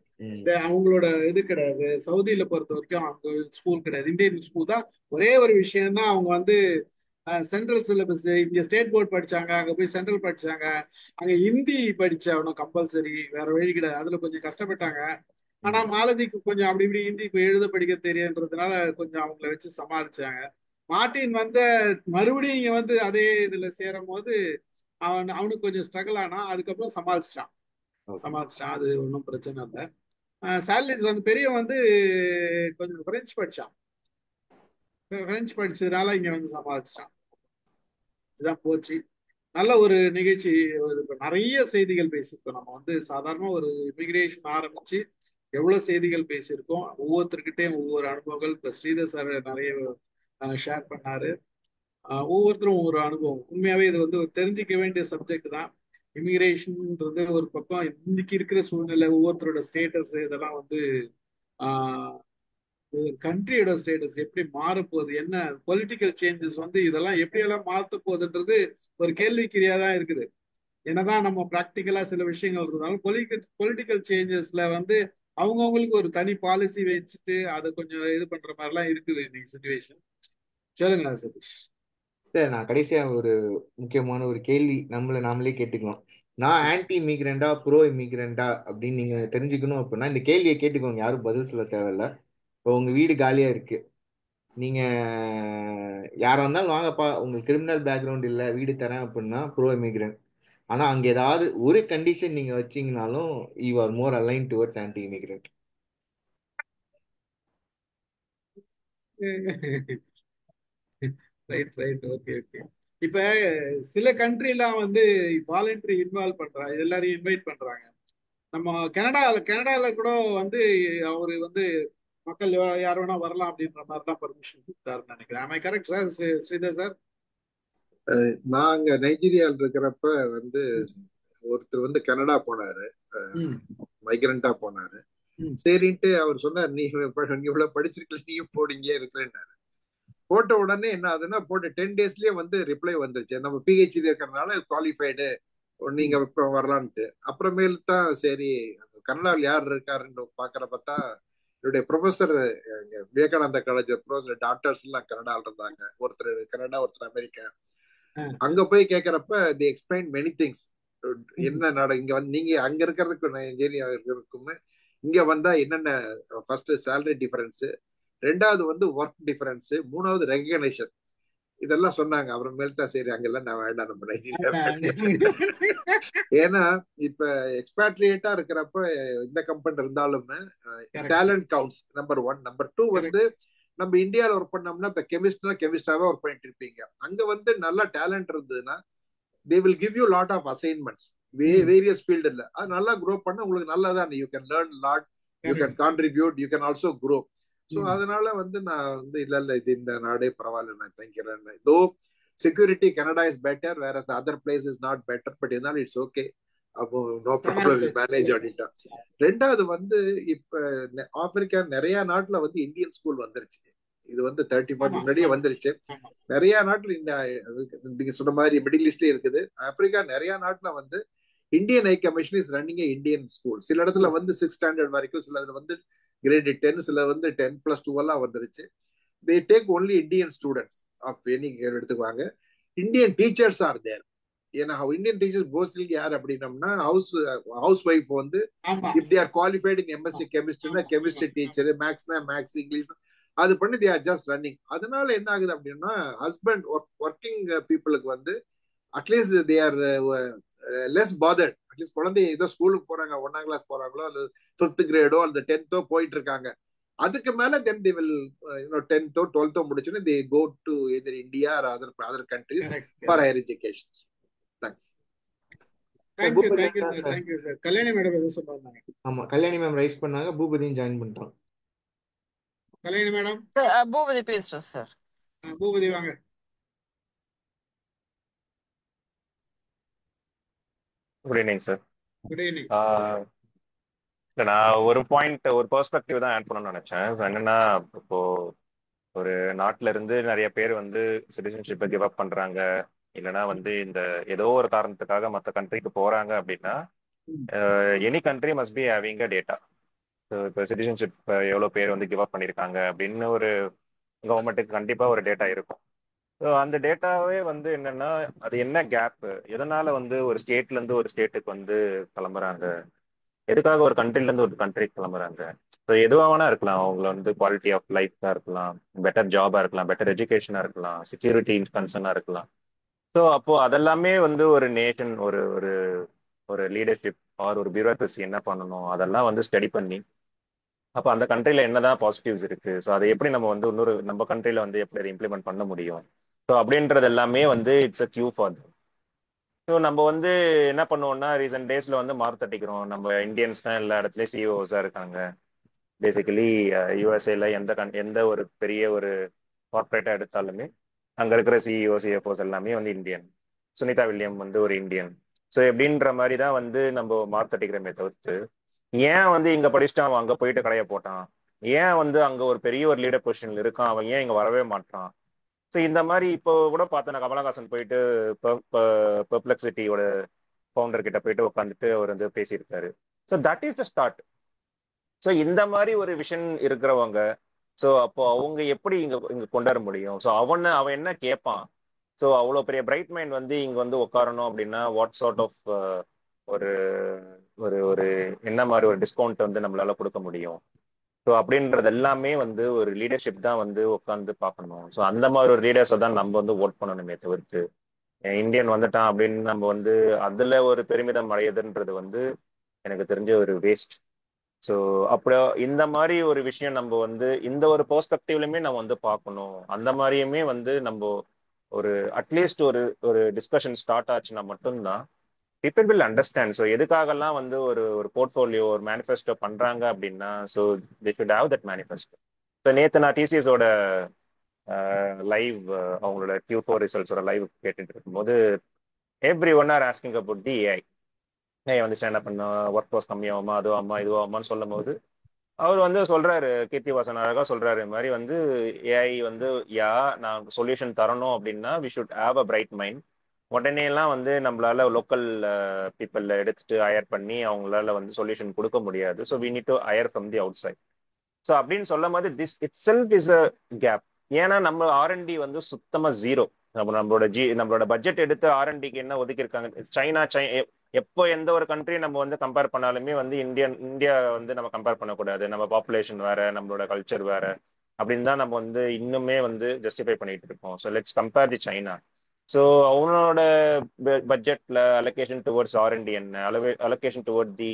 அவங்களோட இது கிடையாது. சவுதியில பொறுத்த வரைக்கும் அவங்க ஸ்கூல் கிடையாது, இந்தியன் ஸ்கூல் தான். ஒரே ஒரு விஷயம் தான், அவங்க வந்து சென்ட்ரல் சிலபஸ். இங்க ஸ்டேட் போர்ட் படிச்சாங்க, அங்க போய் சென்ட்ரல் படிச்சாங்க. அங்க ஹிந்தி படிச்சாகணும் கம்பல்சரி, வேற வழி கிடையாது. அதுல கொஞ்சம் கஷ்டப்பட்டாங்க. ஆனா மாலதிக்கு கொஞ்சம் அப்படி இப்படி ஹிந்தி எழுத படிக்க தெரியுன்றதுனால கொஞ்சம் அவங்கள வச்சு சமாளிச்சாங்க. மார்ட்டின் வந்து மறுபடியும் இங்க வந்து அதே இதுல சேரும் போது அவனுக்கு கொஞ்சம் ஸ்ட்ரகிள் ஆனா, அதுக்கப்புறம் சமாளிச்சிட்டான். அது ஒன்றும் பிரச்சனை இல்லை. சாலிஸ் வந்து பெரிய வந்து கொஞ்சம் பிரெஞ்சு படிச்சான். பிரெஞ்சு படிச்சதுனால இங்க வந்து சமாளிச்சிட்டான். இதுதான் போச்சு. நல்ல ஒரு நிகழ்ச்சி. நிறைய செய்திகள் பேசியிருக்கோம். நம்ம வந்து சாதாரண ஒரு இமிகிரேஷன் ஆரம்பிச்சு எவ்வளவு செய்திகள் பேசியிருக்கோம். ஒவ்வொருத்தருக்கிட்டையும் ஒவ்வொரு அனுபவங்கள். இப்ப ஸ்ரீதர் சார் நிறைய ஷேர் பண்ணாரு. ஒவ்வொருத்தரும் ஒவ்வொரு அனுபவம். உண்மையாவே இது வந்து ஒரு தெரிஞ்சிக்க வேண்டிய சப்ஜெக்ட் தான். இமிகிரேஷன்ன்றது ஒரு பக்கம். இன்னைக்கு இருக்கிற சூழ்நிலை, ஒவ்வொருத்தரோட ஸ்டேட்டஸ், இதெல்லாம் வந்து கண்ட்ரியோட ஸ்டேட்டஸ் எப்படி மாறப்போகுது, என்ன பொலிட்டிக்கல் சேஞ்சஸ் வந்து இதெல்லாம் எப்படியெல்லாம் மாற்ற போகுதுன்றது ஒரு கேள்விக்குறியா தான் இருக்குது. என்னதான் நம்ம பிராக்டிக்கலா சில விஷயங்கள் இருந்தாலும் பொலிட்டிக்கல் சேஞ்சஸ்ல வந்து அவங்கவுங்களுக்கு ஒரு தனி பாலிசி வச்சுட்டு அதை கொஞ்சம் இது பண்ற மாதிரிலாம் இருக்குது இன்னைக்கு சிச்சுவேஷன். சொல்லுங்களா சதீஷ்? சார், நான் கடைசியா ஒரு முக்கியமான ஒரு கேள்வி நாமளே கேட்டுக்கலாம். நான் ஆன்டி இமிகிரண்டா ப்ரோ இமிகிரண்டா அப்படின்னு நீங்க தெரிஞ்சுக்கணும் அப்படின்னா இந்த கேள்வியை கேட்டுக்கோங்க. யாரும் பதில் சொல்ல தேவையில்ல. இப்போ உங்க வீடு காலியா இருக்கு, நீங்க யாரா இருந்தாலும் வாங்கப்பா, உங்களுக்கு கிரிமினல் பேக்ரவுண்ட் இல்லை, வீடு தரேன் அப்படின்னா ப்ரோ இமிகிரண்ட். ஆனா அங்க ஏதாவது ஒரு கண்டிஷன் நீங்க வச்சீங்கனாலும் you are more align towards anti immigrant. Right. Okay. இப்ப சில கண்ட்ரிலாம் வந்து வாலண்டரி இன்வால்வ் பண்றாங்க, எல்லாரையும் இன்வைட் பண்றாங்க. நம்ம கனடால கூட வந்து அவரு வந்து மக்கள் யார் வேணா வரலாம் அப்படின்ற மாதிரி தான் பர்மிஷன் கொடுத்தாருன்னு நினைக்கிறேன். ஆமா, கரெக்ட் சார் ஸ்ரீதர் சார்? நான் அங்க நைஜீரியால இருக்கிறப்ப வந்து ஒருத்தர் வந்து கனடா போனாரு, மைக்ரண்டா போனாரு. சரின்ட்டு அவர் சொன்னார், நீ இவ்வளவு படிச்சிருக்கல, நீயும் போடிங்க இருக்கிறேன்னாரு. போட்ட உடனே என்ன ஆகுதுன்னா, போட்ட 10 daysலயே வந்து ரிப்ளை வந்துருச்சு, நம்ம பிஹெச்டி இருக்கிறதுனால குவாலிஃபைடு, நீங்க வரலான்ட்டு. அப்புறமேல் தான் சரி கனடாவில் யார் இருக்காருன்னு பாக்குறப்ப தான் என்னுடைய professor, Vivekananda college professor doctors எல்லாம் கனடால இருந்தாங்க. ஒருத்தர் கனடா, ஒருத்தர் அமெரிக்கா. அங்க போய் கேட்கறப்ப தி எக்ஸ்பிளைன் மெனி திங்ஸ். என்ன இங்க வந்து நீங்க அங்க இருக்கிறதுக்கும் நைஜீரியா இருக்கிறதுக்கும் இங்க வந்தா என்னென்ன, ஃபர்ஸ்ட் சேலரி டிஃபரன்ஸ், ரெண்டாவது வந்து ஒர்க் டிஃபரன்ஸ், மூணாவது ரெகக்னேஷன், இதெல்லாம் சொன்னாங்க. அப்புறமேல் தான் சரி அங்கெல்லாம் நான் வேண்டாம், நம்ம நைஜீரியா. ஏன்னா இப்ப எக்ஸ்பேட்ரியேட்டா இருக்கிறப்ப இந்த கம்பெனி இருந்தாலுமே டேலண்ட் கவுண்ட்ஸ் நம்பர் 1. நம்பர் 2 வந்து நம்ம இந்தியாவில் ஒர்க் பண்ணோம்னா இப்ப கெமிஸ்டாவே ஒர்க் பண்ணிட்டு இருப்பீங்க. அங்க வந்து நல்ல டேலண்ட் இருந்ததுன்னா they will give you lot of assignments, various field இல்ல. அது நல்லா grow பண்ண உங்களுக்கு நல்லதான். you can learn lot, you can contribute, you can also grow. so அதனால வந்து நான் வந்து இல்ல இது இந்த நாடே பரவாயில்ல நான் நினைக்கிறேன். தோ security Canada is better, whereas other place is not better, but இருந்தாலும் it's okay, அப்போ நோ ப்ராப்ளம், மேனேஜ் ஆடிட்டா. ரெண்டாவது வந்து இப்ப ஆப்பிரிக்கா நிறைய நாட்டுல வந்து இந்தியன் ஸ்கூல் வந்துருச்சு. இது வந்து 30-40 ஆமா முன்னாடியே ஆமா வந்துருச்சு. ஆமா நிறைய நாட்டுல நீங்க சொன்ன மாதிரி மிடில் ஈஸ்ட்ல இருக்குது, ஆப்பிரிக்கா நிறைய நாட்டுல வந்து Indian high commission is running Indian school. சில இடத்துல வந்து 6th ஸ்டாண்டர்ட் வரைக்கும், சில இதுல வந்து கிரேட் 10, சில வந்து 10+2 எல்லாம் வந்துருச்சு. They take only Indian students of any எடுத்துக்குவாங்க. Indian teachers are there. ஏன்னா இந்தியன் டீச்சர்ஸ் மோஸ்ட்லி யார் அப்படின்னம்னா ஹவுஸ் ஒய்ஃப் வந்து ஆமா if they are qualified in MSc கெமிஸ்ட்ரினா ஆமா கெமிஸ்ட்ரி ஆமா டீச்சர், மேக்ஸ்னா மேக்ஸ், இங்கிலீஷ் அது பண்ணி தே ஆர் ஜஸ்ட் ரன்னிங். அதனால என்ன ஆகுது அப்படின்னா ஹஸ்பண்ட் ஒர்க்கிங் பீப்புளுக்கு வந்து at least they are less bothered. At least குழந்தை ஏதோ ஸ்கூலுக்கு போறாங்க, 1ஆம் கிளாஸ் போறாங்களோ அல்லது 5th கிரேடோ அல்லது 10th போயிட்டு இருக்காங்க. அதுக்கு மேல then they will 10th 12th முடிச்சுன்னு they go to either India or other countries correct for correct. Higher education. Thanks. Thank you Boopathi thank you தான் sir, sir. Thank you sir. Kalyani madam எதுவும் சொல்றாங்க? ஆமா, கல்யாணி மேம் ரைஸ் பண்ணாங்க, பூபதியும் ஜாயின் பண்ணிட்டான். கல்யாணி மேடம், சார் பூபதி பேசுறோம் sir. Boopathi வாங்க. Good evening sir. Good evening. நான் ஒரு பாயிண்ட், ஒரு பெர்ஸ்பெக்டிவ் தான் ஆட் பண்ணணும்னு நினைச்சேன். என்னன்னா, இப்போ ஒரு நாட்டுல இருந்து நிறைய பேர் வந்து சிட்டிசன்ஷிப்பை கிவ் அப் பண்றாங்க, இல்லைன்னா வந்து இந்த ஏதோ ஒரு காரணத்துக்காக மற்ற கண்ட்ரிக்கு போறாங்க அப்படின்னா, any country must be having a data. இப்போ சிட்டிசன்ஷிப் எவ்வளோ பேர் வந்து கிவ் அப் பண்ணியிருக்காங்க அப்படின்னு ஒரு கவர்மெண்ட்டுக்கு கண்டிப்பா ஒரு டேட்டா இருக்கும். ஸோ அந்த டேட்டாவே வந்து என்னன்னா, அது என்ன கேப், எதனால வந்து ஒரு ஸ்டேட்ல இருந்து ஒரு ஸ்டேட்டுக்கு வந்து கிளம்புறாங்க, எதுக்காக ஒரு கண்ட்ரில இருந்து ஒரு கண்ட்ரிக்கு கிளம்புறாங்க. ஸோ எதுவாக வேணா இருக்கலாம். அவங்கள வந்து குவாலிட்டி ஆஃப் லைஃபா இருக்கலாம், பெட்டர் ஜாபா இருக்கலாம், பெட்டர் எஜுகேஷனா இருக்கலாம், செக்யூரிட்டி கன்சர்னா இருக்கலாம். ஸோ அப்போ அதெல்லாமே வந்து ஒரு நேஷன், ஒரு ஒரு ஒரு லீடர்ஷிப் ஆர் ஒரு பியூரோக்ரஸி என்ன பண்ணணும், அதெல்லாம் வந்து ஸ்டடி பண்ணி அப்போ அந்த கண்ட்ரில என்னதான் பாசிட்டிவ்ஸ் இருக்கு, ஸோ அதை எப்படி நம்ம வந்து இன்னொரு நம்ம கண்ட்ரில வந்து எப்படி இம்ப்ளிமெண்ட் பண்ண முடியும், ஸோ அப்படின்றது எல்லாமே வந்து it's a queue for. So நம்ம வந்து என்ன பண்ணுவோம்னா, ரீசெண்ட் டேஸ்ல வந்து மார்க் தட்டிக்கிறோம். நம்ம இந்தியன்ஸ் தான் எல்லா இடத்துலயும் சிஓஸா இருக்காங்க. பேசிக்கலி யூஎஸ்ஏல எந்த ஒரு பெரிய ஒரு கார்பரேட்டா எடுத்தாலுமே அங்க இருக்கிற சிஇஓ சிஎஃப்ஓஸ் எல்லாமே வந்து இந்தியன். சுனிதா வில்லியம் வந்து ஒரு இந்தியன். ஸோ எப்படின்ற மாதிரி தான் வந்து நம்ம மார்க் தட்டிக்கிறோமே தவிர்த்து, ஏன் வந்து இங்க படிச்சுட்டு அவன் அங்க போயிட்டு கடைய போட்டான், ஏன் வந்து அங்க ஒரு பெரிய ஒரு லீடர் பொசிஷன்ல இருக்கான், அவன் ஏன் இங்க வரவே மாட்டான். ஸோ இந்த மாதிரி இப்போ கூட பார்த்தேன், கமலஹாசன் போயிட்டு பெர்ப்ளெக்சிட்டியோட ஃபவுண்டர் கிட்ட போயிட்டு உட்காந்துட்டு அவர் வந்து பேசியிருக்காரு. So that is the start. So இந்த மாதிரி ஒரு விஷன் இருக்கிறவங்க, ஸோ அப்போ அவங்க எப்படி இங்க இங்க கொண்டு வர முடியும். ஸோ அவன் என்ன கேட்பான். ஸோ அவ்வளோ பெரிய பிரைட் மைண்ட் வந்து இங்க வந்து உட்காரணும் அப்படின்னா வாட் சார்ட் ஆஃப் ஒரு ஒரு ஒரு என்ன மாதிரி ஒரு டிஸ்கவுண்ட் வந்து நம்மளால கொடுக்க முடியும். ஸோ அப்படின்றது எல்லாமே வந்து ஒரு லீடர்ஷிப் தான் வந்து உட்காந்து பார்க்கணும். ஸோ அந்த மாதிரி ஒரு லீடர்ஸை தான் நம்ம வந்து ஓட் பண்ணணுமே தவிர்த்து, இந்தியன் வந்துட்டான் அப்படின்னு நம்ம வந்து அதுல ஒரு பெருமிதம் அடையுதுன்றது வந்து எனக்கு தெரிஞ்ச ஒரு வேஸ்ட். ஸோ அப்போ இந்த மாதிரி ஒரு விஷயம் நம்ம வந்து இந்த ஒரு பெர்ஸ்பெக்டிவ்லயுமே நம்ம வந்து பார்க்கணும். அந்த மாதிரியுமே வந்து நம்ம ஒரு அட்லீஸ்ட் ஒரு ஒரு டிஸ்கஷன் ஸ்டார்ட் ஆச்சுன்னா மட்டும்தான் பீப்புள் வில் அண்டர்ஸ்டாண்ட். ஸோ எதுக்காகலாம் வந்து ஒரு ஒரு போர்ட்ஃபோலியோ ஒரு மேனிஃபெஸ்டோ பண்றாங்க அப்படின்னா, so they should have that manifesto. So நேற்று நான் டிசிஎஸோட லைவ், அவங்களோட Q4 ரிசல்ட்ஸோட லைவ் கேட்டுட்டு இருக்கும்போது every one R asking about the AI வந்து ஸ்டாண்ட் பண்ண ஒர்க் ஃபோர்ஸ் கம்மியாகுமா, அதுவாமா இதுவாமான்னு சொல்லும் போது அவர் வந்து சொல்றாரு, கீர்த்திவாசன் அழகா சொல்றாரு, இந்த மாதிரி வந்து ஏஐ வந்து நான் சொல்யூஷன் தரணும் அப்படின்னா we should have a bright mind. உடனே எல்லாம் வந்து நம்மளால லோக்கல் பீப்புள் எடுத்துட்டு ஹயர் பண்ணி அவங்களால வந்து சொல்யூஷன் கொடுக்க முடியாது. So we need to hire from the outside. So அப்படின்னு சொல்லும் போது this itself is a gap. ஏன்னா நம்ம ஆர்என்டி வந்து சுத்தமா ஜீரோ. நம்மளோட பட்ஜெட் எடுத்து ஆர்என்டிக்கு என்ன ஒதுக்கியிருக்காங்க. சைனா எப்போ எந்த ஒரு கண்ட்ரி நம்ம வந்து கம்பேர் பண்ணாலுமே வந்து இந்தியா வந்து நம்ம கம்பேர் பண்ணக்கூடாது, நம்ம பாப்புலேஷன் வேற, நம்மளோட கல்ச்சர் வேற அப்படின்னு தான் நம்ம வந்து இன்னுமே வந்து ஜஸ்டிஃபை பண்ணிட்டு இருக்கோம். So let's compare the China. So அவனோட பட்ஜெட்ல அலோகேஷன் டுவர்ட்ஸ் ஆர்என்டி என்ன, அலோகேஷன் டுவர்ட் தி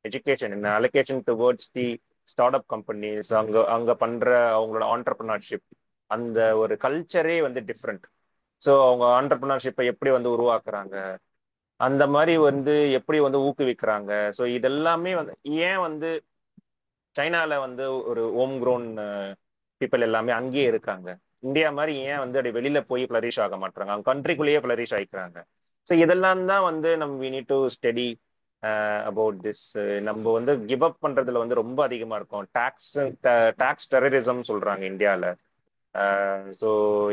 எஜுகேஷன் என்ன, allocation towards the start up companies, அங்க பண்ற அவங்களோட ஆண்டர்பிரினர்ஷிப், அந்த ஒரு கல்ச்சரே வந்து டிஃப்ரெண்ட். ஸோ அவங்க ஆண்டர்பிரினர்ஷிப்பை எப்படி வந்து உருவாக்குறாங்க, அந்த மாதிரி வந்து எப்படி வந்து ஊக்குவிக்கிறாங்க. ஸோ இதெல்லாமே வந்து ஏன் வந்து சைனால வந்து ஒரு ஹோம் க்ரோன் பீப்புள் எல்லாமே அங்கேயே இருக்காங்க, இந்தியா மாதிரி ஏன் வந்து அப்படி வெளியில போய் ஃபிளரிஷ் ஆக மாட்டாங்க, அவங்க கண்ட்ரிக்குள்ளேயே ஃபிளரிஷ் ஆகிக்கிறாங்க. ஸோ இதெல்லாம் தான் வந்து நம்ம we need to study about this. நம்ம வந்து கிவ் அப் பண்றதுல வந்து ரொம்ப அதிகமா இருக்கும். டாக்ஸ் டெரரிசம் சொல்றாங்க இந்தியாவில். ஸோ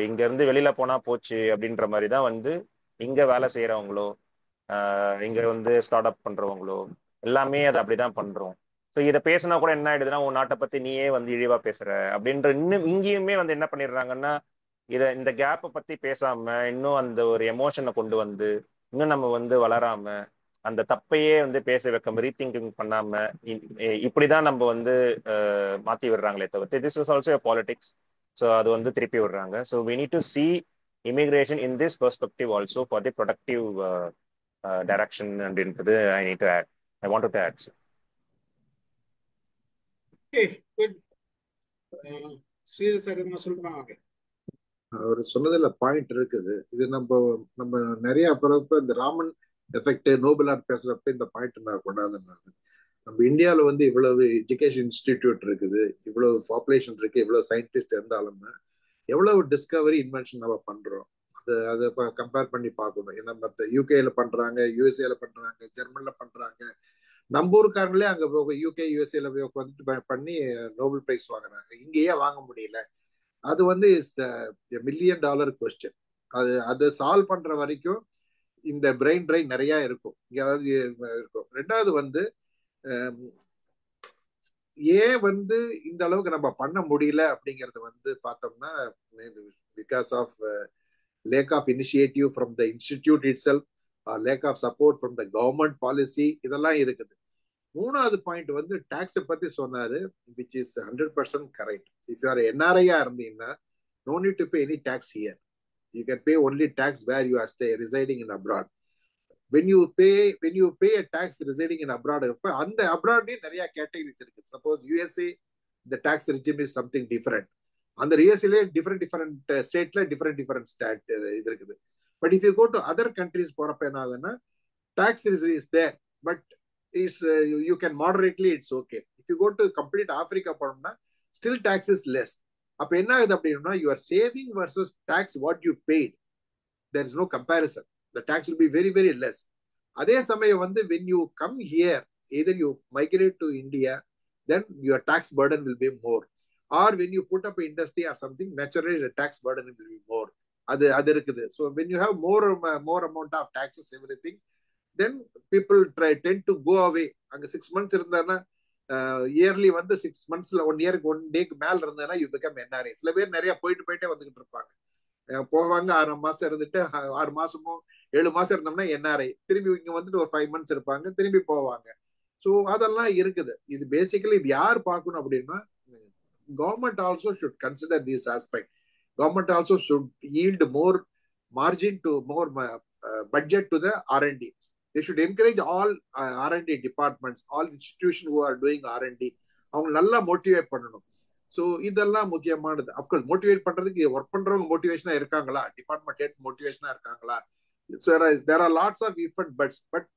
இங்க இருந்து வெளியில போனா போச்சு அப்படின்ற மாதிரி தான் வந்து இங்க வேலை செய்யறவங்களோ இங்க வந்து ஸ்டார்ட் அப் பண்றவங்களோ எல்லாமே அதை அப்படிதான் பண்றோம். ஸோ இதை பேசினா கூட என்ன ஆயிடுதுன்னா உன் நாட்டை பத்தி நீயே வந்து இழிவா பேசுற அப்படின்ற இன்னும் இங்கேயுமே வந்து என்ன பண்ணிடுறாங்கன்னா இந்த கேப்பை பத்தி பேசாம இன்னும் அந்த ஒரு எமோஷனை கொண்டு வந்து இன்னும் நம்ம வந்து வளராம அந்த தப்பையே வந்து பேச வைக்காம ரீதிங்கிங் பண்ணாம இப்படிதான் நம்ம வந்து மாத்தி விடுறாங்களே தவிர்த்து this is also politics. So அது வந்து திருப்பி விடுறாங்க. So we need to see immigration in this perspective also for the productive direction அப்படின்றது I need to add I want to add. Okay good. Sridhar sir என்ன சொல்றாங்க? அவர் சொன்னதுல பாயிண்ட் இருக்குது. இது நம்ம நிறைய பிறப்பு இந்த ராமன் எஃபெக்ட் நோபல் ஆர்ட் பேசுறப்ப இந்த பாயிண்ட் நான் கொண்டாந்து நம்ம இந்தியாவில் வந்து இவ்வளவு எஜுகேஷன் இன்ஸ்டிடியூட் இருக்குது, இவ்வளவு பாப்புலேஷன் இருக்கு, இவ்வளவு சயின்டிஸ்ட் இருந்தாலுமே எவ்வளவு டிஸ்கவரி இன்வென்ஷன் நம்ம பண்றோம் அதை கம்பேர் பண்ணி பார்க்கணும். ஏன்னா மற்ற யூகேல பண்றாங்க, யூஎஸ்ஏல பண்றாங்க, ஜெர்மன்ல பண்றாங்க. நம்ம ஊருக்காரங்களே அங்க யூகே யூஎஸ்ஏல வந்துட்டு பண்ணி நோபல் பிரைஸ் வாங்குறாங்க. இங்கேயே வாங்க முடியல. அது வந்து $1 மில்லியன் கொஸ்டின். அது சால்வ் பண்ற வரைக்கும் இந்த பிரெயின் ட்ரைன் நிறைய இருக்கும். அதாவது இருக்கும். ரெண்டாவது வந்து ஏன் வந்து இந்த அளவுக்கு நம்ம பண்ண முடியல அப்படிங்கறது வந்து பார்த்தோம்னா because of lack of initiative from the institute itself, lack of support from the government policy, இதெல்லாம் இருக்குது. மூணாவது பாயிண்ட் வந்து டாக்ஸை பத்தி சொன்னாரு, which is 100% correct. If you are என்ஆர்ஐயா இருந்தீங்கன்னா no need to pay any tax here. You can pay only tax where you are residing in abroad. when you pay a tax residing in abroad, அந்த abroad நிறைய categories இருக்கு. Suppose USA the tax regime is something different. அந்த USA different ஸ்டேட்ல different start இது இருக்குது. But if you go to other countries போறப்ப என்ன ஆகுதுன்னா tax is there but it's you can moderately it's okay. If you go to complete Africa போனோம்னா still tax is less. அப்ப என்ன ஆகுது அப்படின்னா you are saving versus tax what you paid, there is no comparison. The tax will be very very less. அதே சமயம் வந்து when you come here, either you migrate to India, then your tax burden will be more, or when you put up an industry or something, naturally the tax burden will be more. அது இருக்குது. So when you have more amount of taxes everything, then people tend to go away. அங்க 6 months இருந்தானா yearly வந்து 6 monthsல 1 year-க்கு 1 day-க்கு மேல இருந்தானா you become NRI. சில பேர் நிறைய போயிட்டே வந்துகிட்டு இருப்பாங்க. போவாங்க 6 மாசம் இருந்துட்டு 6 மாசமோ 7 மாசம் இருந்தோம்னா என்ஆர்ஐ, திரும்பி இங்க வந்துட்டு ஒரு 5 months இருப்பாங்க, திரும்பி போவாங்க. ஸோ அதெல்லாம் இருக்குது. இது பேசிக்கலி இது யார் பார்க்கணும் அப்படின்னா government also should consider this aspect. Government also should yield more margin to more budget to the R&D. they should encourage all R&D departments, all institutions who are doing R&D, அவங்க நல்லா motivate பண்ணணும். So இதெல்லாம் முக்கியமானது. Of course motivate பண்றதுக்கு work பண்றவங்க மோட்டிவேஷனா இருக்காங்களா, department head மோட்டிவேஷனா இருக்காங்களா? So there are lots of effort but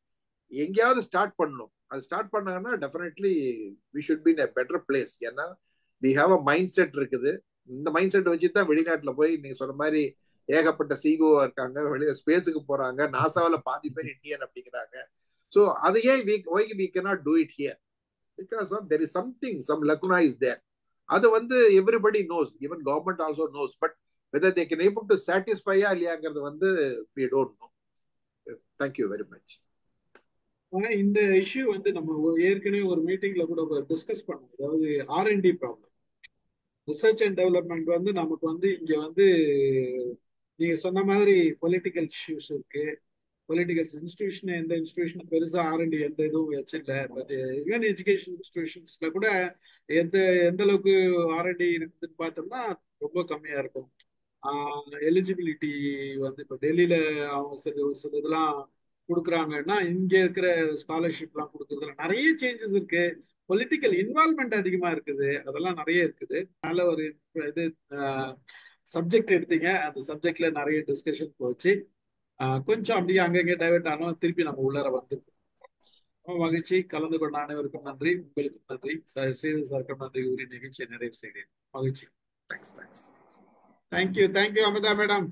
எங்கேயாவது ஸ்டார்ட் பண்ணணும். அது ஸ்டார்ட் பண்ணாங்கன்னா definitely we should be in a better place. ஏன்னா we have a mindset இருக்குது. இந்த மைண்ட் செட் வச்சு தான் வெளிநாட்டுல போய் நீங்க சொன்ன மாதிரி ஏகப்பட்ட சிஓ இருக்காங்க, வெளியில ஸ்பேஸுக்கு போறாங்க, நாசாவில பாதி பேர் இந்தியன் அப்படிங்கிறாங்க. ஸோ அது ஏன் we cannot do it here? Because of there is something, some lacuna is there. அது வந்து everybody knows, even government also knows, but whether they can able to satisfy இல்லையாங்கிறது வந்து we don't know. Thank you very much. இந்த issue வந்து நம்ம ஏற்கனவே ஒரு மீட்டிங்ல கூட டிஸ்கஸ் பண்ணோம். அதாவது R&D problem, research and development வந்து நமக்கு வந்து இங்க வந்து நீங்க சொன்ன மாதிரி பொலிட்டிக்கல் இஷ்யூஸ் இருக்கு. பொலிட்டிக்கல் இன்ஸ்டிடியூஷன், எந்த இன்ஸ்டிடியூஷன் பெருசா R&D எந்த இதுவும் வச்சில்ல. பட் ஈவன் எஜுகேஷன் இன்ஸ்டிடியூஷன்ஸ்ல கூட எந்த அளவுக்கு R&D இருக்குதுன்னு பார்த்தோம்னா ரொம்ப கம்மியா இருக்கும். எலிஜிபிலிட்டி வந்து இப்போ டெல்லியில அவங்க சில இதெல்லாம் கொடுக்குறாங்கன்னா இங்க இருக்கிற ஸ்காலர்ஷிப் எல்லாம் கொடுக்கறதுல நிறைய சேஞ்சஸ் இருக்கு. பொலிட்டிக்கல் இன்வால்மெண்ட் அதிகமா இருக்குது, அதெல்லாம் நிறைய இருக்குது. நல்ல ஒரு இது சப்ஜெக்ட் எடுத்தீங்க, அந்த சப்ஜெக்ட்ல நிறைய டிஸ்கஷன் போச்சு. கொஞ்சம் அப்படியே அங்கங்கே டைவர்ட் ஆனோம், திருப்பி நம்ம உள்ளார வந்துருக்கோம். மகிழ்ச்சி. கலந்து கொண்ட அனைவருக்கும் நன்றி, உங்களுக்கும் நன்றி, ஸ்ரீதர் சாருக்கும் நன்றி கூறி நிகழ்ச்சியை நிறைவு செய்கிறேன். மகிழ்ச்சி. தேங்க்ஸ். Thank you Amita madam.